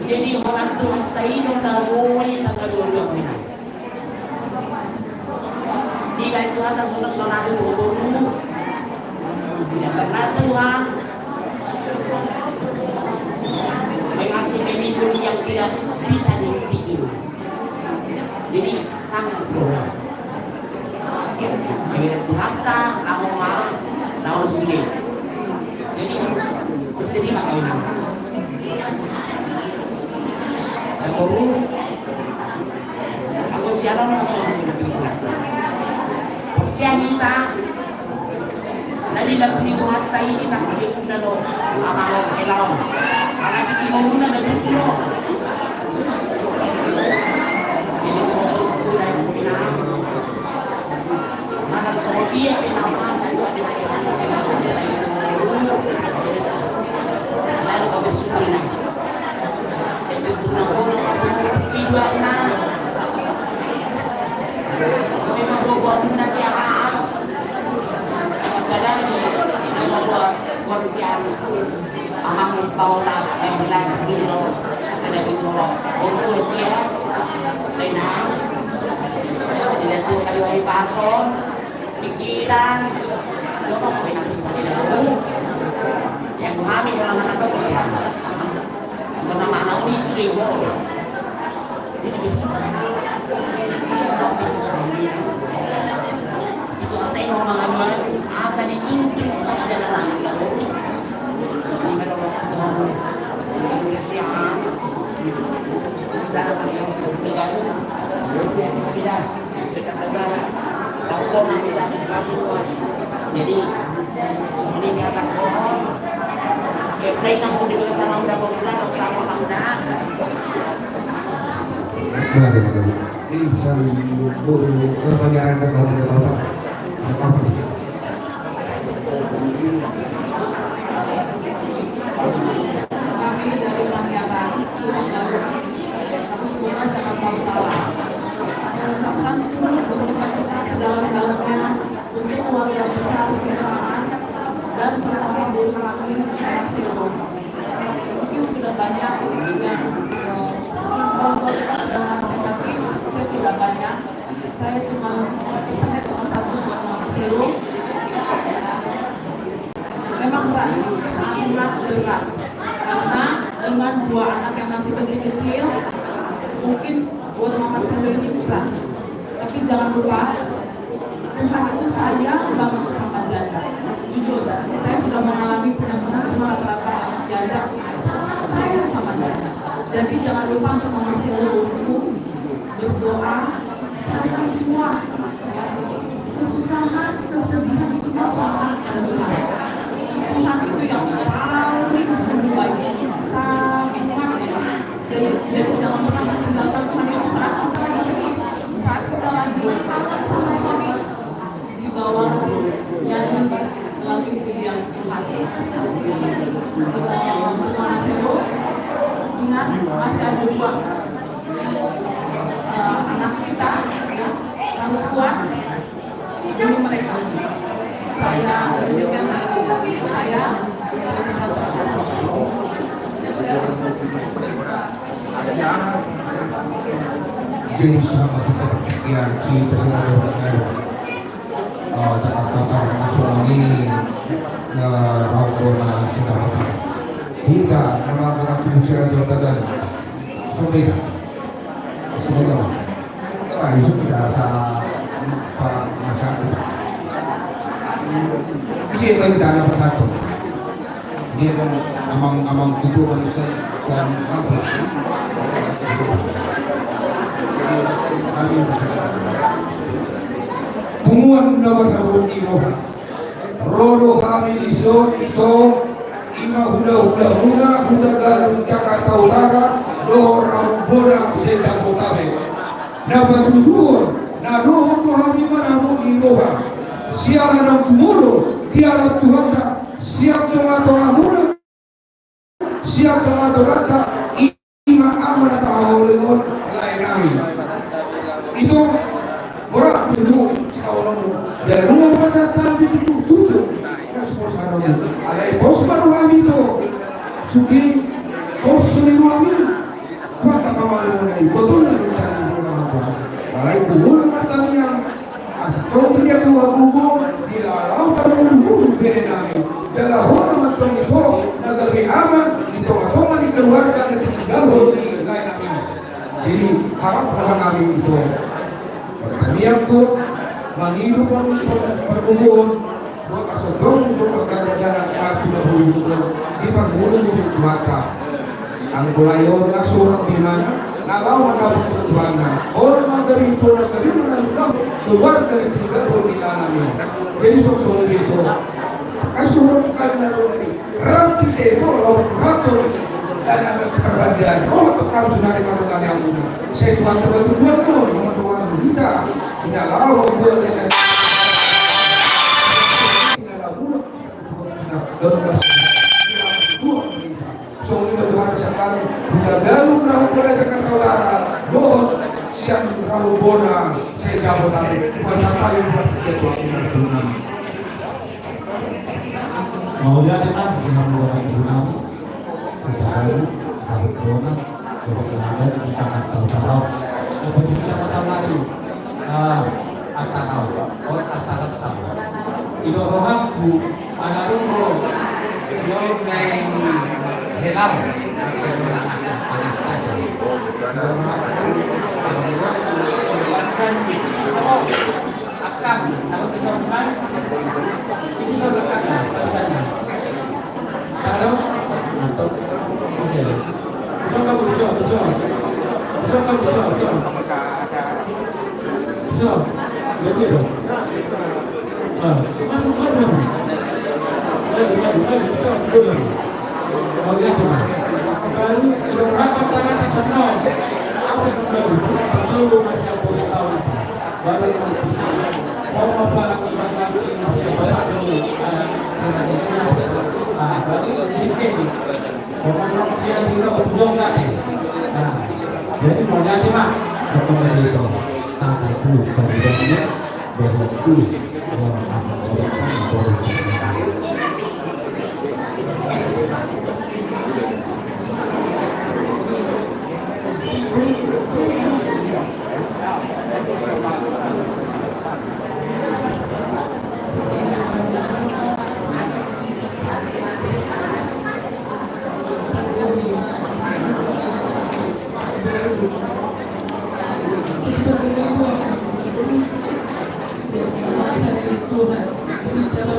Jadi orang tua tahu tahu yang pagkalulong nila. Di ba ito ata sunod-sunod yung ulo? Pinagpagkatuhan. May masih pemikul yang tidak bisa dipikir. Jadi sangat berat. Mengira Tuhata, tahun sulit. Jadi harus berterima kasih. Ako siya lang ako siya kita nalilap ni Tuhata ini tak kasi kung nalo ang kailangan ang ating muna na gusto hindi ko kulay ng pinahang manag sa Sofia pinamasa ko lalo ka gusto na Iwa na may magbubuhat na siya pagkalagi may magbubuhat siya ang mga paula ay lang dito nalagin mo kung siya may na nila ito kayo ay pason pikiran doon ako pinakita nila yang kami walang anak ko naman ako isli mo itu antay mo mga mga asa ni intin na lang ako hindi ka naman ako siya dahil ang pagkagano pilas pagkagano ako na pilas kasi ko jadi sumuli niya ako play ng kung di ko sa mga dabong lang sama kanda Ini bisa berpanjangan ke Bapak. Kami dari Manggaran, Kabupaten Jakarta Utara, mengucapkan berduka cita sedalam-dalamnya untuk keluarga besar Sihaan dan pertama guru kami Silom. Mungkin sudah banyak yang kalau dengan saya tidak banyak, saya cuma satu buat Mama Silom. Memang berat, sangat berat karena dengan dua anak yang masih kecil-kecil mungkin buat Mama Silom ini berat. jangan lupa Tuhan itu sayang banget sama janda. Jujur, saya sudah mengalami benar-benar semua rata-rata anak janda sangat sayang sama janda. Jadi jangan lupa untuk mengisi leluhurmu, berdoa, sayang semua. Kesusahan, kesedihan semua sama Tuhan. Tuhan itu yang paling sungguh baik, sangat ya. Jadi jangan pernah tinggalkan Tuhan itu saat kita sedih, saat kita lagi kangen sama suami, di bawah nyanyi lagu pujian Tuhan. Terima kasih Bu. Ingat masih ada 2 anak kita ya, harus kuat. Ini mereka. Saya demikian dari saya. Jadi sama kita yang cerita sila dengan Jakarta nasional ini rauko na sudah matang. Kita nama tubuh sila Jakarta dan Sumbeda. Semoga kita itu tidak sa masyarakat. Kasi bagi tanah persatu. Dia kan amang tujuh manusia dan langsung. Tumuan na maghapon iroha. Roro kami ison ito ima hula-hula hutagalong Jakarta Utara dohor rambona sedang kami. Napatuduan na dohor kami manahon iroha. Siapa ng tumulo di alam Tuhan ta siap tengah-tengah muna siap tengah-tengah ima aman at ahawlingon lain namin. Ito orang dulu sekarang dari rumah macam tadi itu tujuh ya semua sana alai bos baru kami itu sugi bos sendiri kami kata kamalu menai betul dari sana alai buhul matanya asal dia dua kubur di dalam terbunuh berenang dalam orang matang itu negeri aman di tengah-tengah di keluarga dan tinggal di lain kami jadi harap kami itu pertanian ko, manghidup ang pagbubuon, buat kasodong untuk magkadadalan at pinabulungan, di pagbulong ng mata. Ang gulayon na surang di mana, nalawan na pagtutuhan na, orang magarito na kanino na lulang, tuwag na itigal o nilalang. Jadi susunod ito, kasurang ka na rin, rampi ito, lawat rato, dan ang kabagian, untuk kamu sunari kamu yang muna. Saya Tuhan terbantu buat mo, Tuhan kita, inalawa buat dengan inalawa so ini Tuhan sekarang udah galung rahu pada Jakarta Utara, doon siang rahu bona, saya jawab tapi masa tayo buat kita Tuhan sunami. Mau lihat kan dengan mulai tsunami kita tahu rahu bona coba kenal di Jakarta Utara. Begitu kita pasang lagi acara tahu. Ilo rohaku anarum ro yo neng helam anak aja. Akan kalau kesopan itu sebelakang kalau untuk betul. Betul dong. Masuk mana? Betul. Mau lihat mana? Baru kalau rapat sangat terkenal. Apa yang baru? Betul masih boleh tahu. Baru masih. Mau apa lagi siapa dulu? Baru miskin. Orang siang kita berjuang nanti. Jadi mau lihat mana? Betul itu. Satu kemudiannya berhenti Dia berasa dari Tuhan. Beritahu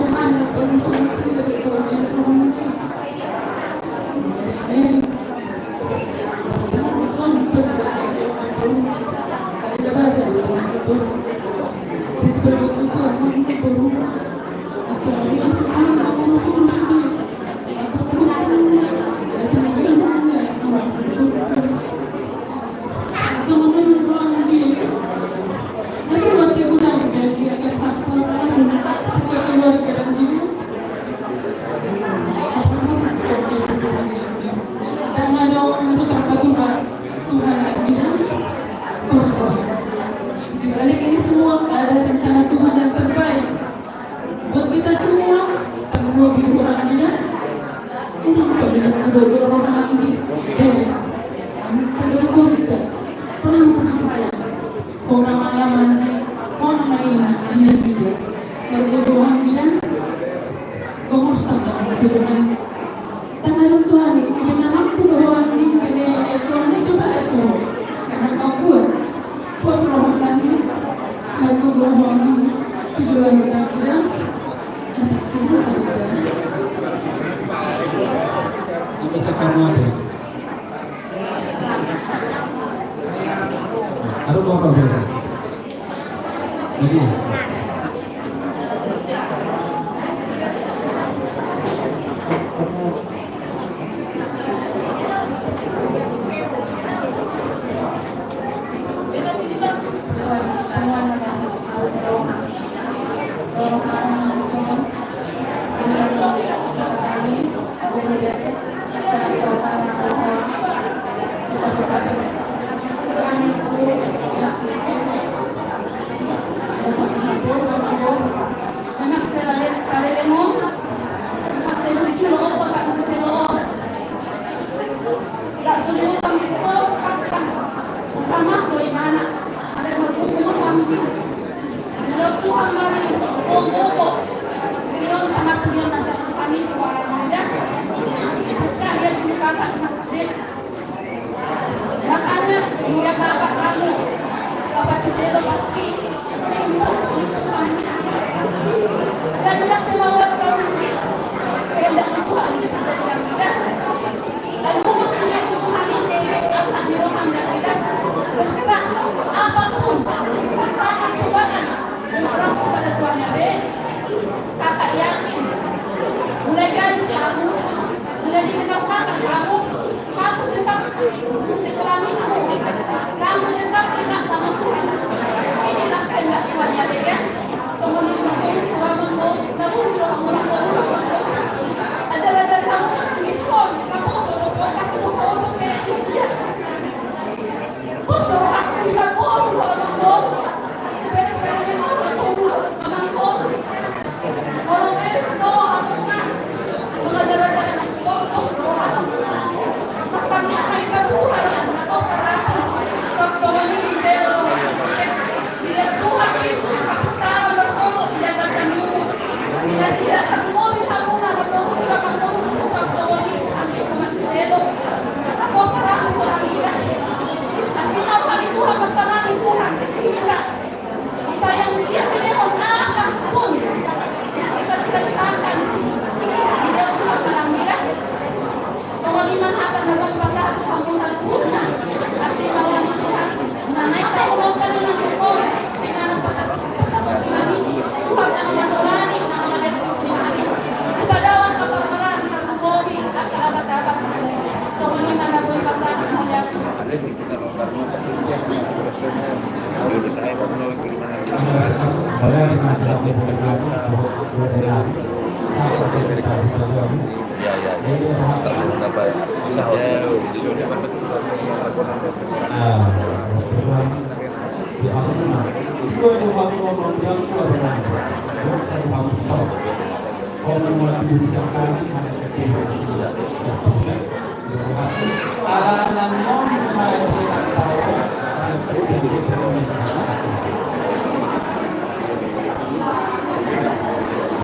Tuhan, berusaha kita berdoa di Tuhan. Amin. Sekarang son berdoa ada bahasa Tuhan itu. Saya berdoa Tuhan berdoa. Soalnya sekarang aku sendiri. Aku berdoa. Ada negara yang berdoa. Sama dengan lagi. Nanti macam mana dia akan apa? Sebagai keluarga dan diri. Apa masa kita berdoa lagi? Dan ada masuk apa Tuhan yang bilang. Di balik ini semua ada rencana Tuhan yang terbaik buat kita semua. Tanggung hidup orang ini, untuk kedua orang ini, kedua kita perlu kasih sayang. Orang ayaman, orang lain ini sih. Kedua ini, kamu harus tahu Tuhan. Karena Tuhan ini, kita mampu doang ini, Tuhan ini coba itu. Karena kau kuat. Pos roh kami, lagu roh kami, tujuan kita, itu ada. Ini sekarang ada. Ada apa beda? Ini.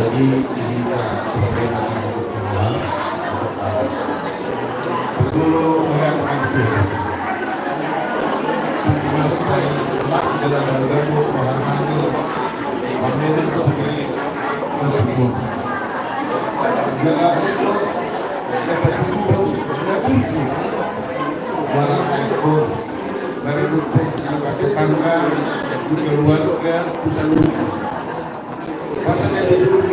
Jadi kita dulu melihat adalah lagu menghormati pameran sebagai berhubung. Dalam itu dapat berhubung dan berhubung dalam ekor dari lupuk angkat tetangga keluarga seluruh pasal yang dulu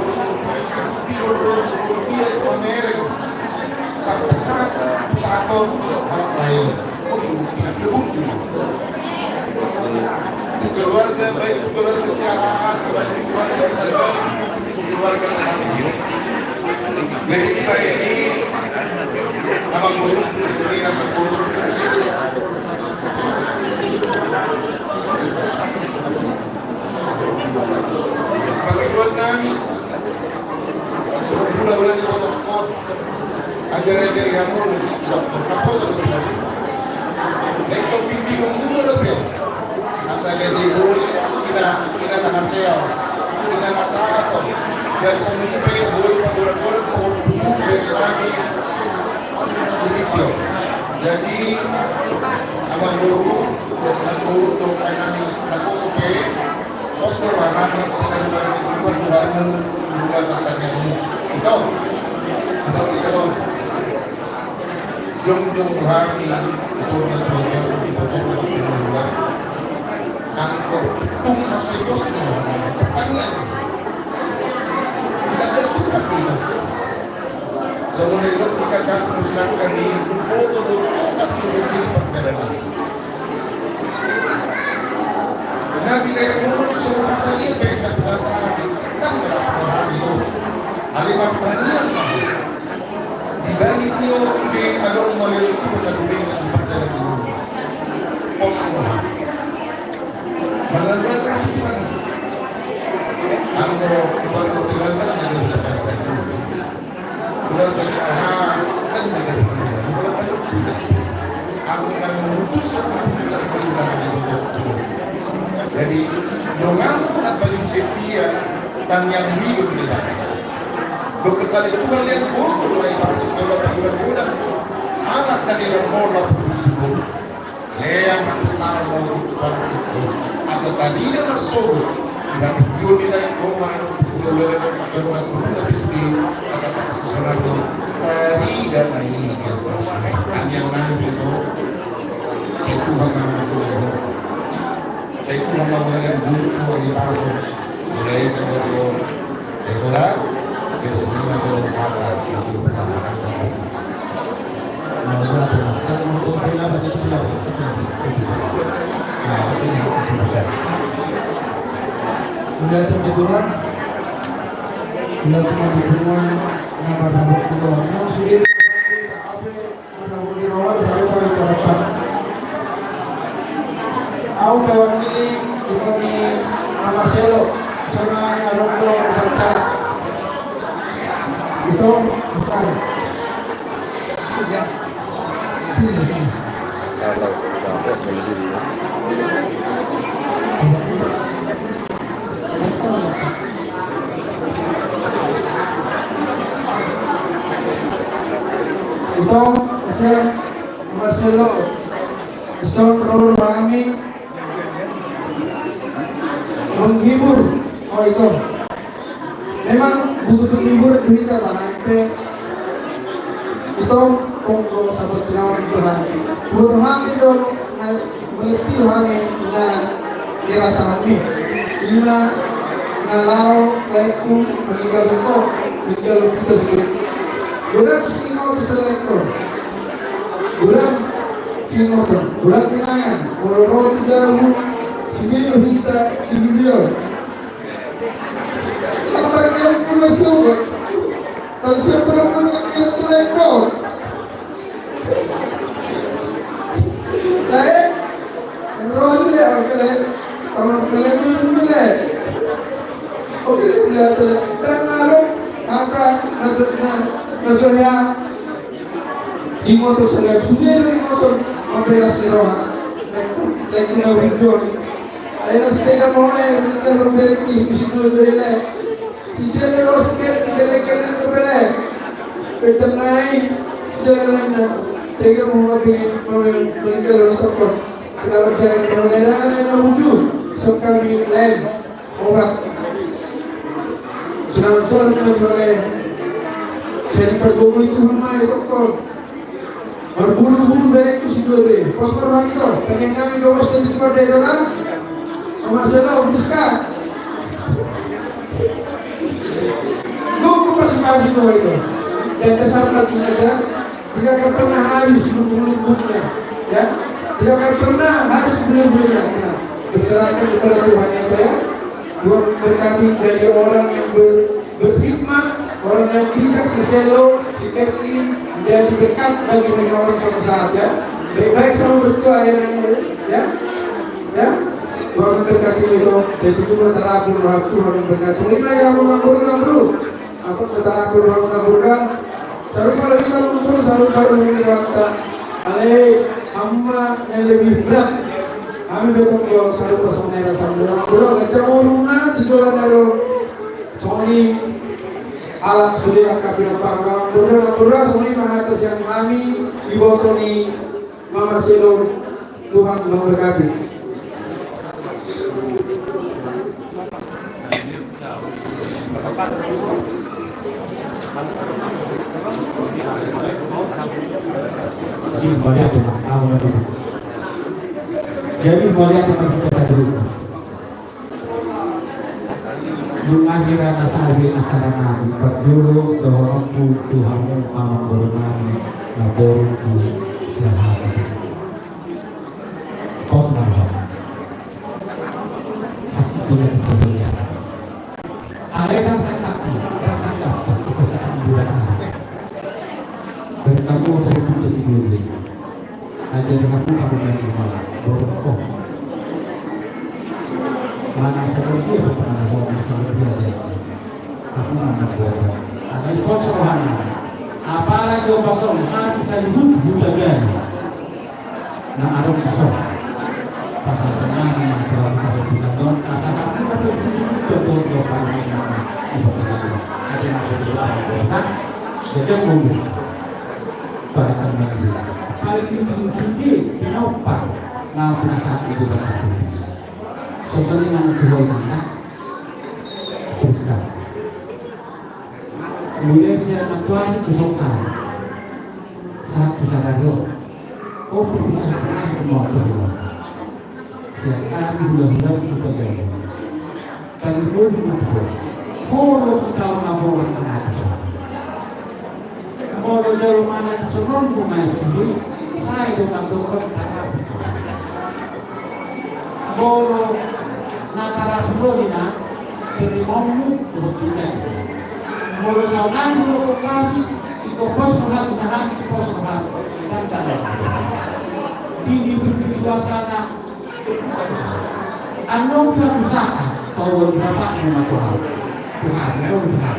dia pameran sampai satu hal lain untuk terbukti keluarga baik keluarga siaran baik keluarga tetangga. Jadi kita ini abang guru ini abang guru bagi buat kami sudah bulan di kota ajar-ajar kamu tidak pernah kosong lektor bimbingan mula lebih asal jadi boy kita nak hasil kita nak tahu dan sampai boy bulan-bulan tunggu dari lagi begitu. Jadi abang guru dan guru untuk kami nak supaya postur anak sedang berjuang Tuhanmu juga saatnya itu bisa dong jom hati surga Tuhan itu angkor tung masih postur pertanyaan tidak ada Tuhan itu sebenarnya kita akan musnahkan di foto pasti menjadi perjalanan. Nabi Nabi semua tadi mereka berasa dan berapa itu alimah pernian dibagi kilo di alur model itu dengan pada itu postur malah berapa Tuhan ando keluarga Tuhan dan jadi berkata keluarga sekarang dan menjadi keluarga aku akan memutuskan keputusan perjalanan itu. Jadi dengan pun paling setia dan yang hidup di dalam. Dokter kali Tuhan yang buruk mulai masuk dalam bulan-bulan anak dari nomor yang harus taruh pada itu. Asal tadi dia masuk dan tujuan kita yang rumah itu bulan dan bulan habis di atas saksi selalu hari dan hari dan yang lain itu saya Tuhan mengatur. Saya itu mengamalkan dulu di pasar mulai sebelum dekorat dan sebelum ada kata untuk bersama. Sudah terjatuhan, sudah terjatuhan, nama nama kedua, sudah apa nama kedua baru kali terdapat. Aku mewakili kami nama Selo, Sungai Rondo Berkala. Itu besar. Itu besar Marcelo, besar Raul kami. Menghibur, oh itu memang butuh penghibur kita Bang itu kongko seperti nama Tuhan butuh kami dong mengerti kami dirasa kami lima nalau laiku meninggal kita sendiri gurang singo diselektor gurang singo gurang pinangan kalau 3 Sini kita di dunia. Lambat bilang kita sobat. Dan sebelum kita terlempar. Baik. Seruan dia, oke. Tamat melempar bila. Oke, bila terlempar lalu mata nasuhnya. Jimoto seleb sendiri motor membelas di roha. Lekun awujud. Ayah sepeda mulai kita memberki mesti dulu bela. Sisa leros ker kita bela. Kita naik sudah rendah. Tega mau meninggal untuk apa? Kalau saya mulai lain awujud. so kami lem obat sedang tuan oleh saya dipergulu itu sama ya dokter berburu-buru berek itu si dua pos peruang itu pengen kami doang sudah itu ada itu kan masalah urusan gua masih itu dan dasar matinya tidak akan pernah habis bulu-bulunya ya tidak akan pernah habis bulu-bulunya berserahkan kepada Tuhan ya Tuhan berkati dari orang yang berkhidmat, orang yang bijak, si Selo, si Catherine menjadi dekat bagi banyak orang suatu saat ya baik-baik sama bertua ya Tuhan memberkati itu jadi Tuhan terapur Tuhan memberkati lima yang memang bro atau terapur Tuhan Saru kalau kita mengumpul, saru baru mengirawata alih amma yang lebih berat kami betul kalau saru pasang nera sambil bro kita uruna tiduran nero Sony alat sudah kabinet parang bro Sony mengatas yang kami ibotoni Mama Selo Tuhan memberkati. Jadi boleh teman kita dulu. Mengakhiri nasari acara kami berjuru dorong Tuhan Mama Bornami Naboru Syahadat. Kos marhab. Hasil boleh terlihat. Ada rasa takut kesan bulan hari. Dan kamu terputus sendiri. Aja kamu pada malam borong mana seperti apa pernah borong seperti ada aku mana borong ada kosongan apalagi kosong hati saya buta gani nah ada kosong pasal tenang yang berapa kita don asal aku tapi betul paling ibu ada yang sudah jajak mulu pada kembali paling sendiri dinopang nah penasaran itu berarti sosok yang kedua ini Kristen Indonesia matuan kesokan satu sadario bisa pernah semua kedua setiap kali sudah kita jalan dan belum kalau setahun laporan kena kalau jauh mana sebelum rumah sendiri saya dengan dokter tanah bolo natara florina terimomu berbeda bolo saunan bolo kami iko pos menghati pos menghati santai di suasana anong sa pusaka tawon bapak mematuhan Tuhan Tuhan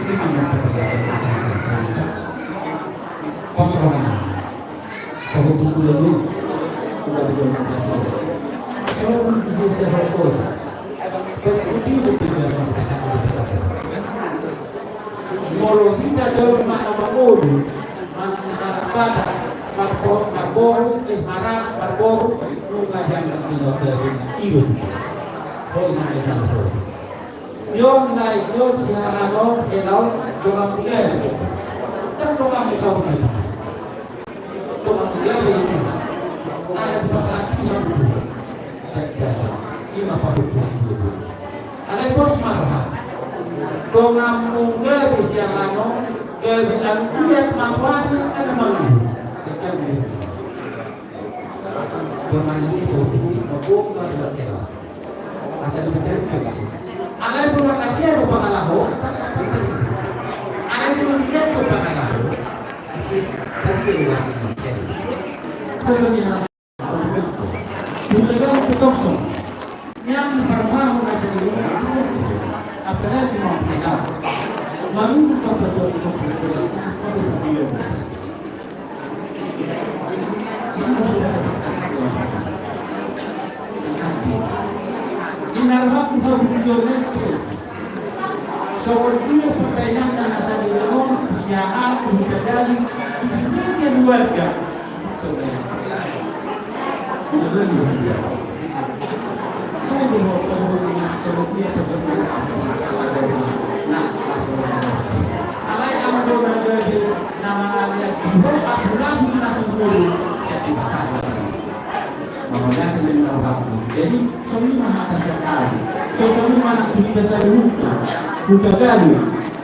isi mana pos menghati kalau buku lebih sudah berkomunikasi. Kalau bisa sesuatu, betul tidak merasa berkata. Kalau kita jauh mana maulu, mana pada marboru, mengajar tidak terima itu. Kalau mana itu. Yon naik, yon siapa orang orang punya, dan orang besar itu. Orang dia begini. Ada pasal yang lima puluh ribu. Ada pos marah. Pengampung gabi siang gabi antiat makwati ada malu. Kecil. Bermana sih tu? Mabuk masuk kira. Asal betul tu. Ada pun makasih ada pengalahu. Ada pun dia pun pengalahu. Asal tapi dia sesuatu Tulegan Pitokson yang bermahu nasi dulu apalagi di Montreal baru betul-betul kompetisi pada sebelum inarwak berbujurnya itu soal dia pertanyaan dan nasi dulu usiaan terjadi sebagai keluarga Betul. Alay ang doon jadi nama alias ibu Abdullah bin Nasrul jadi kata. Makanya dengan waktu. Jadi semua atas sekali. Semua anak kita seluruhnya udah galu.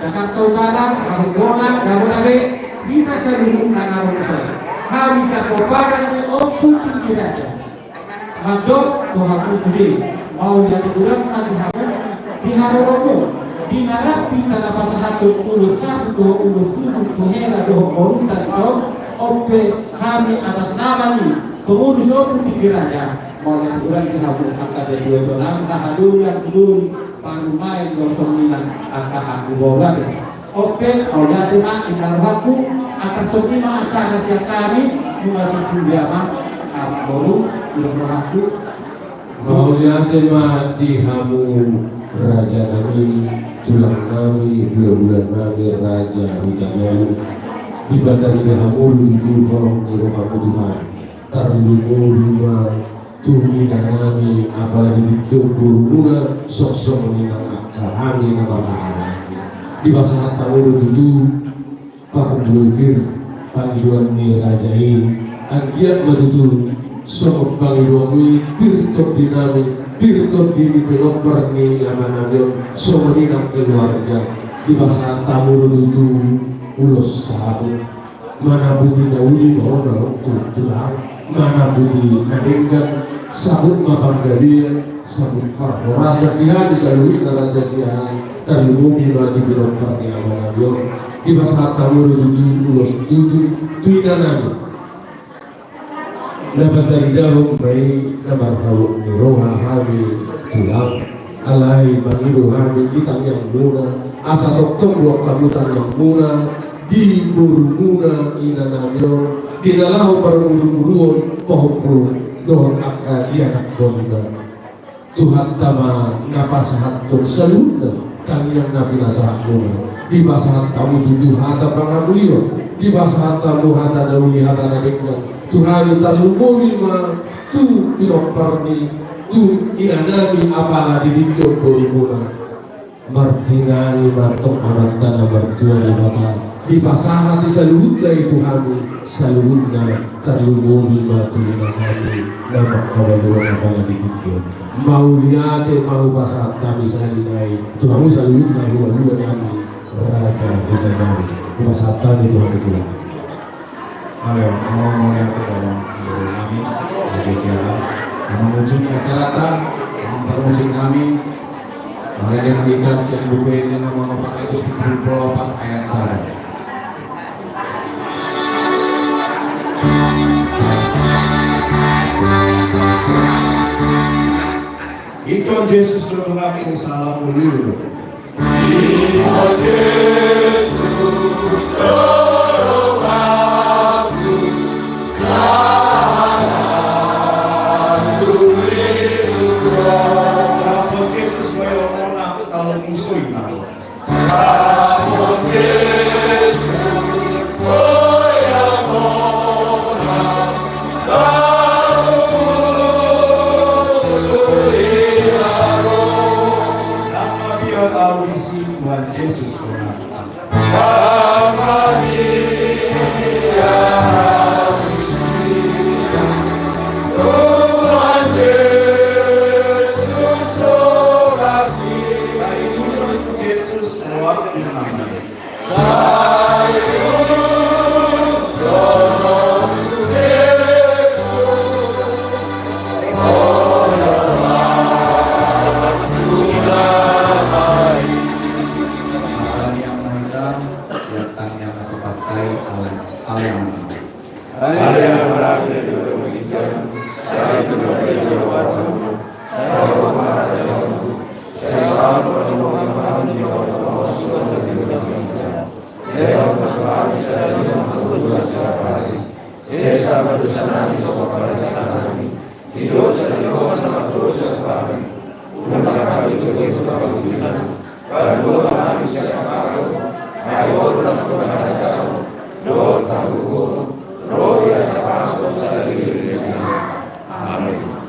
Jakarta Utara, Karubola, Jabodetabek, kita seluruhnya narusan. Habis keparan di opun tinggi raja. Hadok Tuhanku sudah mau jadi kurang lagi hamu di Haroromo. Di narapi tanah pasar 1 satu 27 tuhera doh koruntan so ope kami atas nama ni pengurus opun tinggi raja mau jadi kurang di hamu angka dari 2 tahun tahadul yang dulu paru main gosong milan angka aku bawa ope mau jadi mak inaruhaku atas semua acara siang kami mengasih kuliah baru aku mau lihat mati hamu raja kami tulang kami bulan-bulan kami raja hujan di batari hamu di kolong di rohamu Tuhan terlupa lima tumi kami apalagi di turuna sok-sok minang kami nama di bahasa tahu itu parduikir panggilan ni rajai agiat betul sok panggilan ni pirtok dinami pirtok dini pelopor ni amanadon sok minang keluarga di bahasa tamu itu ulos sahabat mana budi nauli bahwa tulang mana budi nadenggan sabut makan gadian sabut parporasa dia disalui raja siang terlumui di pelopor ni amanadon di bahasa tamu itu ulos tujuh tuinanami dapat dari dalam baik nomor kau roha kami tulang alai bangiru kami kita yang muna asa dokter dua kabutan yang muna di buru muna ina namyo di dalam permuru-muruan pohon doh akal anak bonda Tuhan tama napas hatun saluna kami yang nabi nasa muna di bahasa tamu tujuh hata pangabulion di bahasa tamu hata dauni hata nadekna Tuhan tamu lima tu inoparni tu inanami apala didikyo berumuna martinani martok amantana martuani mata di pasangan di saludna itu kami saludna terlumuni matu inanami nama kawaduan apala didikyo mau liate mau pasat kami salinai Tuhan saludna dua-dua kami raja kita dari pasatan itu Tuhan. Ayo, mau yang ke dalam kami spesial mengunjungi acara musik kami mulai dengan ikhlas yang buku ini ngomong pakai itu 74 ayat 1. Ikon Yesus berdoa ini salam uliru. Ikon Yesus berdoa.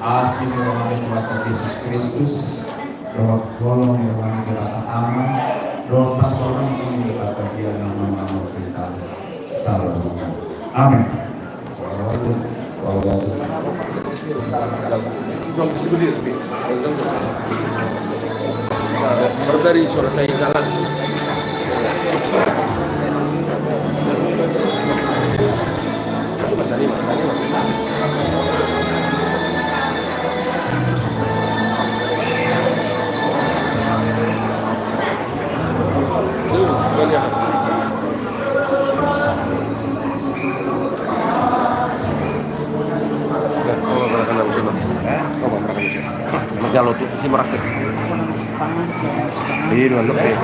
Asih Yesus Kristus, roh kolong yang Amin. Baru dari suara saya kalah. Kalau tuh si merakit. Iya, dua lebih.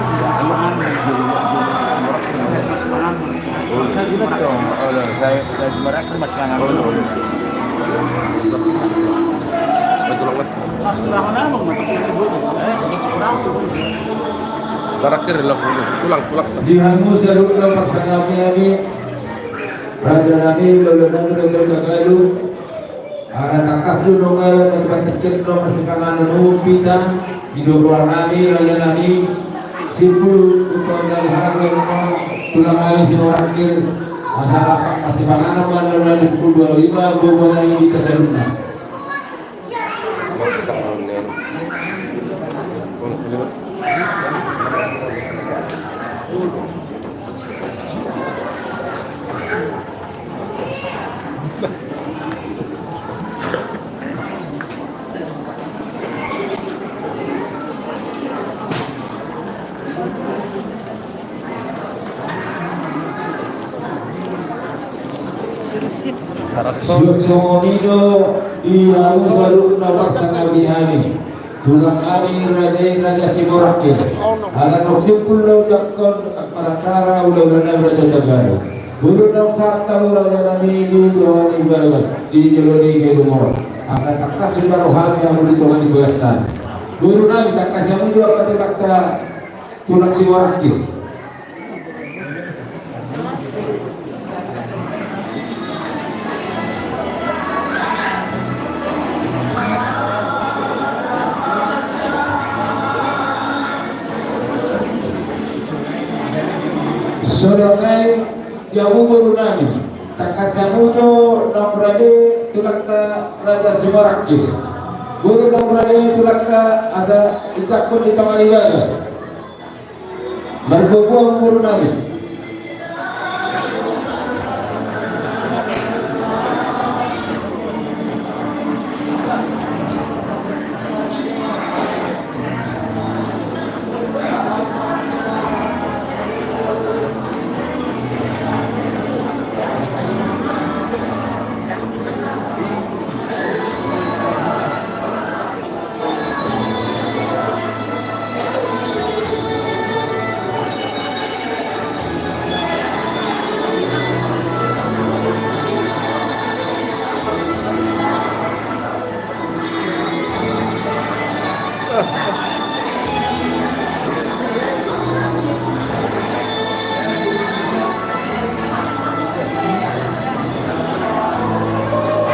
Saya merakit macam mana? Betul banget. Sekarang kerja pulang. Dihamu saruk lamar sangapi nabi Raja Nabi Lalu Raja Galuh ada takas dulu ngal tempat kecil dong masih panganan pita hidup Nabi Raja Nabi simpul untuk dari harga tulang kali si wakil masyarakat masih panganan lalu di pukul 25 bawa lagi di tasaruna. Songonido di Abu Baru Nawar Sangabi Ami Tulang Ami Raja Simorakil Alat Oksipul Lau Jakon Parakara Udah Raja Jagaru Bulu Nau Satamu Raja Nami Di Tuhan Ibagas Di Jeloni Gedumor Akan takas Iba Rohami Yang di Tuhan Ibagastan Bulu Nami takas yang juga Kata kata Tulang Simorakil Sorongai Yabu Burunani Takasamujo Namrade Tulakta Raja Simarakil Guru Namrade Tulakta Ada Icakun di Taman Ibagas Margobuang Burunani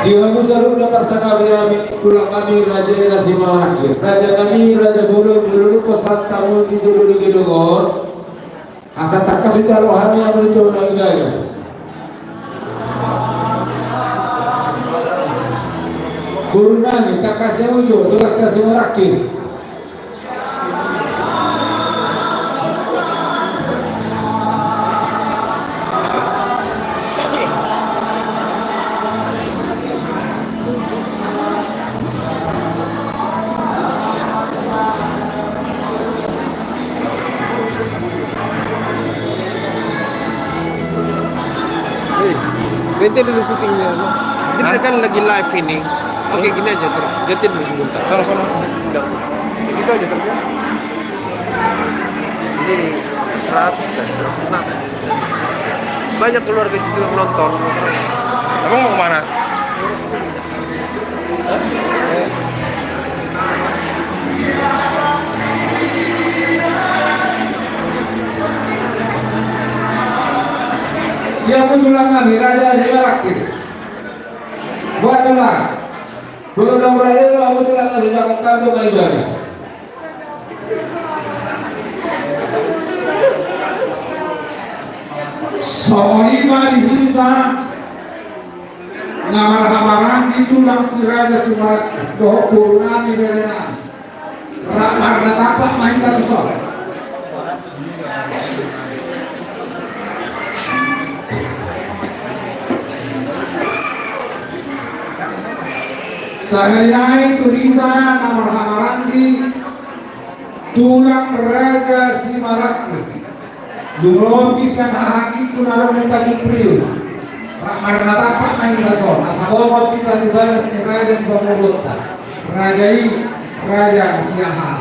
Dihamu saruk dapat sangabi ami Tulang kami Raja Nasimarakil Raja kami Raja Bulu Pos tamu di Julu di Gedogor Asa takas sudah rohani yang mencoba lagi Guru nami takasnya ujo Tulang Nasimarakil Ganti dulu syutingnya. Dia kan lagi live ini. Oke gini aja terus. Ganti dulu sebentar. Sana. Udah. Gitu aja terus ya. Ini 100 dan 106. Banyak keluarga situ yang nonton. Abang mau kemana? Yang menjulang kami Raja Simarakil buat ulang belum berada dalam menjulang kami sudah kami menjulang Sohima dihita marah-marah itu langsung raja cuma doh kurunami berena. Ramar natapak main terus. Sahayai turita namarhamarandi tulang raja Simarak Lumropis yang haki kunarong netajupriyo Ramar natapak main terus. Asabawat kita dibalas ni raja di Bamulutta. Raja Siaha.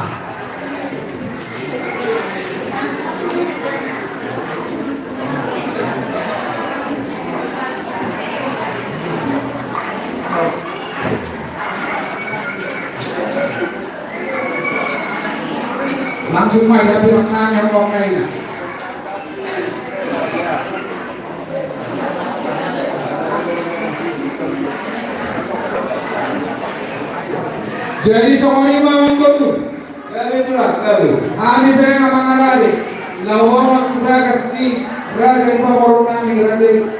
Langsung aja bilang nanya ngomongnya. Jadi soalnya mau ngomong, kami itulah kami. Kami pengen mengalami lawan kita kasih raja Pamorunami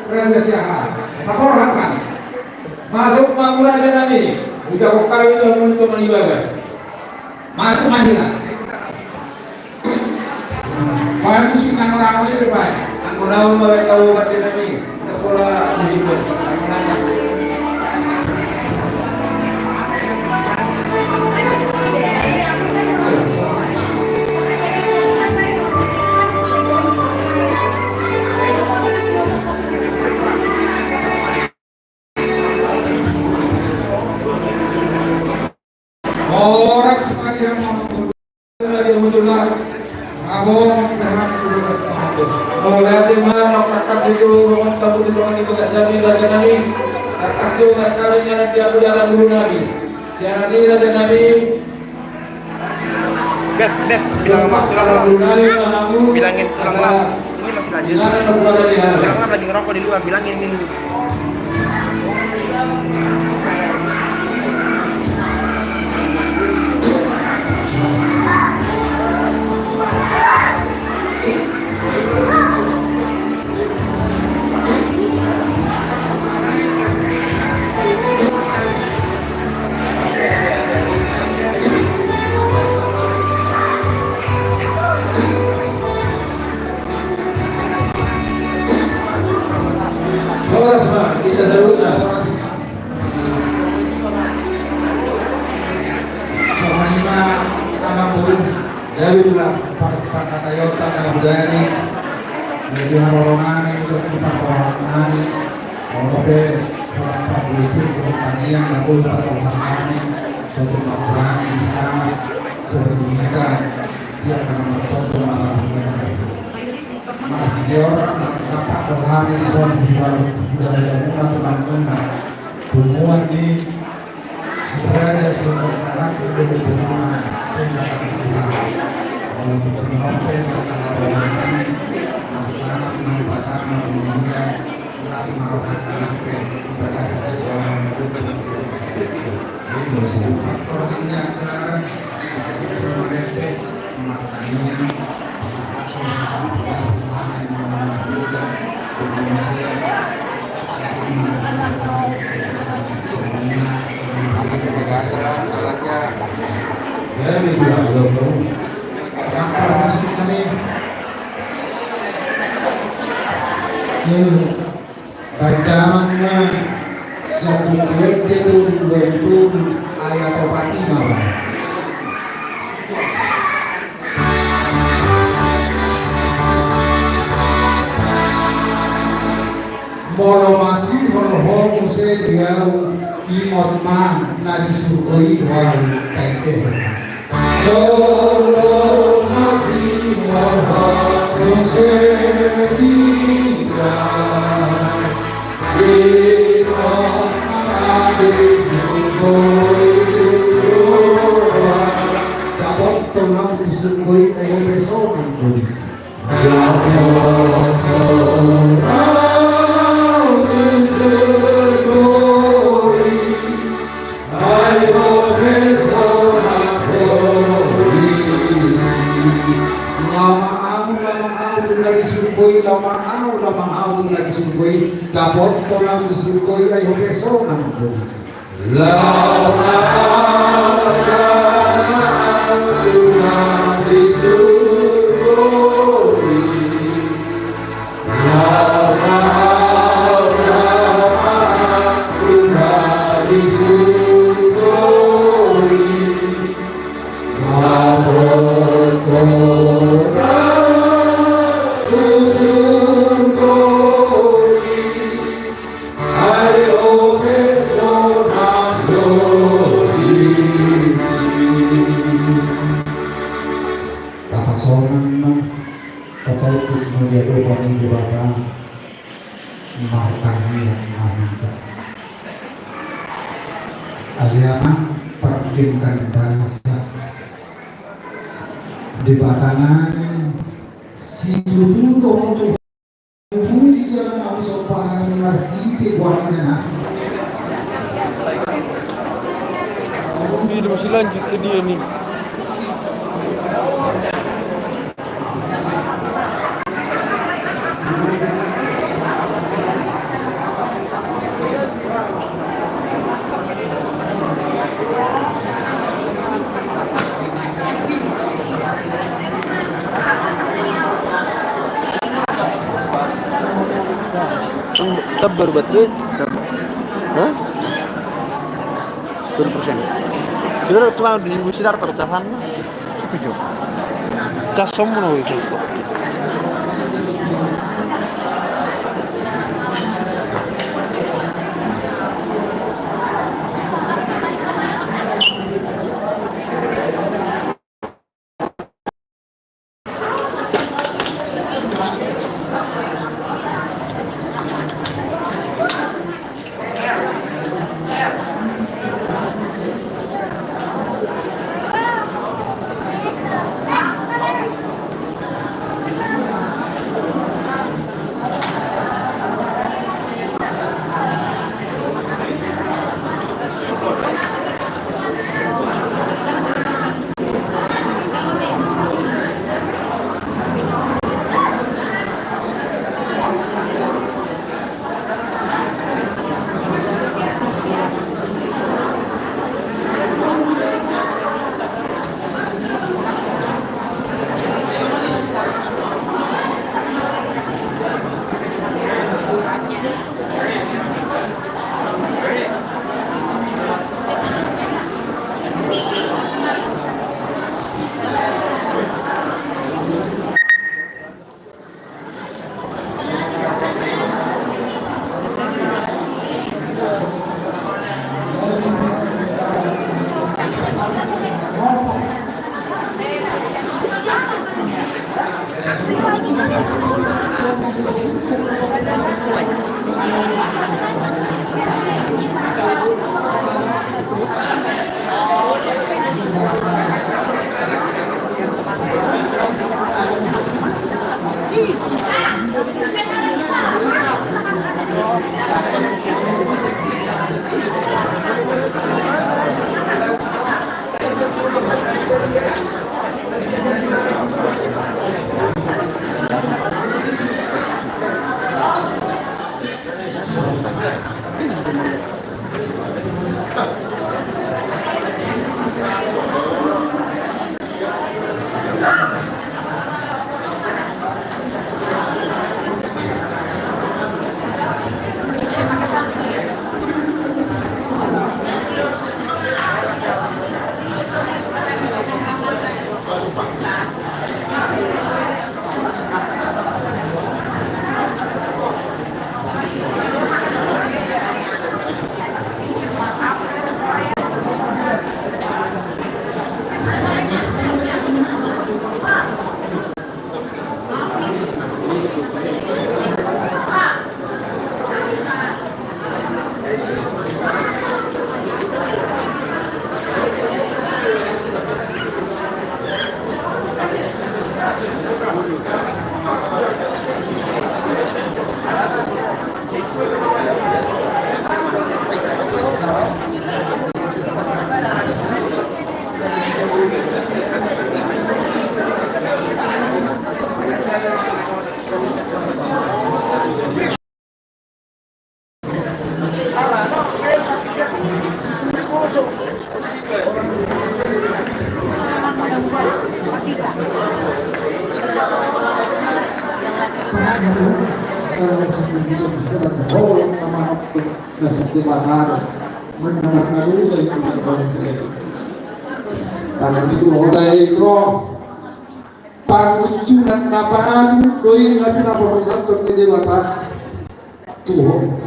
raja Siaha. Saporan kami. Masuk mangu raja nami. Jika kau kawin lawan untuk menibagas. Masuk manjilah. Kalau musim nang orang ini berbaik. Aku tahu mereka tahu pada nami. Sekolah begitu. Aku nanya. Orang semua yang muncullah, abang berhak berkas paham. Oleh mana kakak itu mantap itu kan itu tak jadi raja nabi. Kakak itu tak kalinya nanti aku darah dulu nabi. Siapa ni raja nabi? Bet, bilang dulu nabi aku. Bilangin tulang ini masih lanjut. Bilangan aku ada di hal. Bilang lagi ngerokok di luar, bilangin ini dulu. Kita sebutlah Sohima Amanguru dari ulang Pak Kayota dan Budani dari Harorongani untuk Pak Korongani Oke Pak Politik Pertanian Lalu Pak Korongani suatu Mafurani di sana Berdumikan dia akan menonton malam orang apa rohani di sana budaya teman-teman hubungan di sebenarnya semua anak itu hubungan senjata kita untuk menonton orang ini masalah penempatan dunia masih merohatan kepada seseorang itu faktor ini acara semua efek maknanya Baiknya satu kulit itu bentuk ayat Fatimah. Molo masih berhong dia imot man na disurgoi wal taite. Molo masih berhong dia imot man disurgoi kapok tolong disurgoi ayo besok nanti. Lama au tu lagi surgoi Otolang Surkoi ay Obeso ng Diyos. Kapasonan mo, kapalukot mo dito pamilya bata, makatami ang mahinta. Aliyaman, pagkimkan bahasa. Di bata na, sinututo mo ito. Tutuji jalan ako sa pahari markiti buwan niya na. Hindi masih lanjut ke dia nih. Tabar baterai. Hah? 10%. Sudah tuh di Musidar tertahan. Setuju. Kasam mau itu. Nasib Batar mendapat dulu saya tidak karena itu oleh ikro panguncunan napaan doi nabi napaan satu di Batar tuh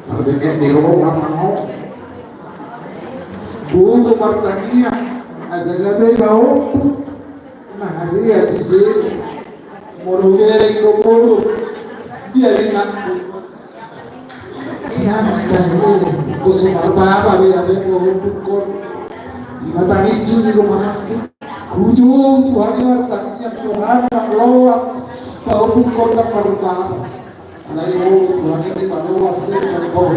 harusnya di rumah mau buku martania asalnya doi bau nah hasilnya sisi morogere mulu dia ingat kusumar baba be mo pukol matangis di rumah sakit kujung Tuhan martania Tuhan nak lawat bau pukol nak marubah lain Tuhan ini manuwas dia kau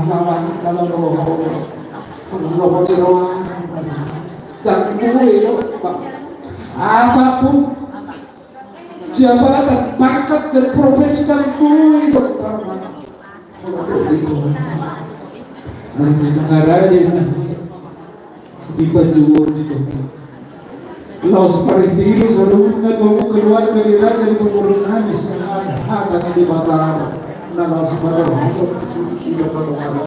mama dalam roh di roh dan mulai apapun jabatan, pangkat dan profesi dan mulai bertaman. Ada di Banjur itu. Laos Parintino selalu nggak keluar dari raja di pengurus habis yang ada di Batam. Nah, laos pada masuk di Batam.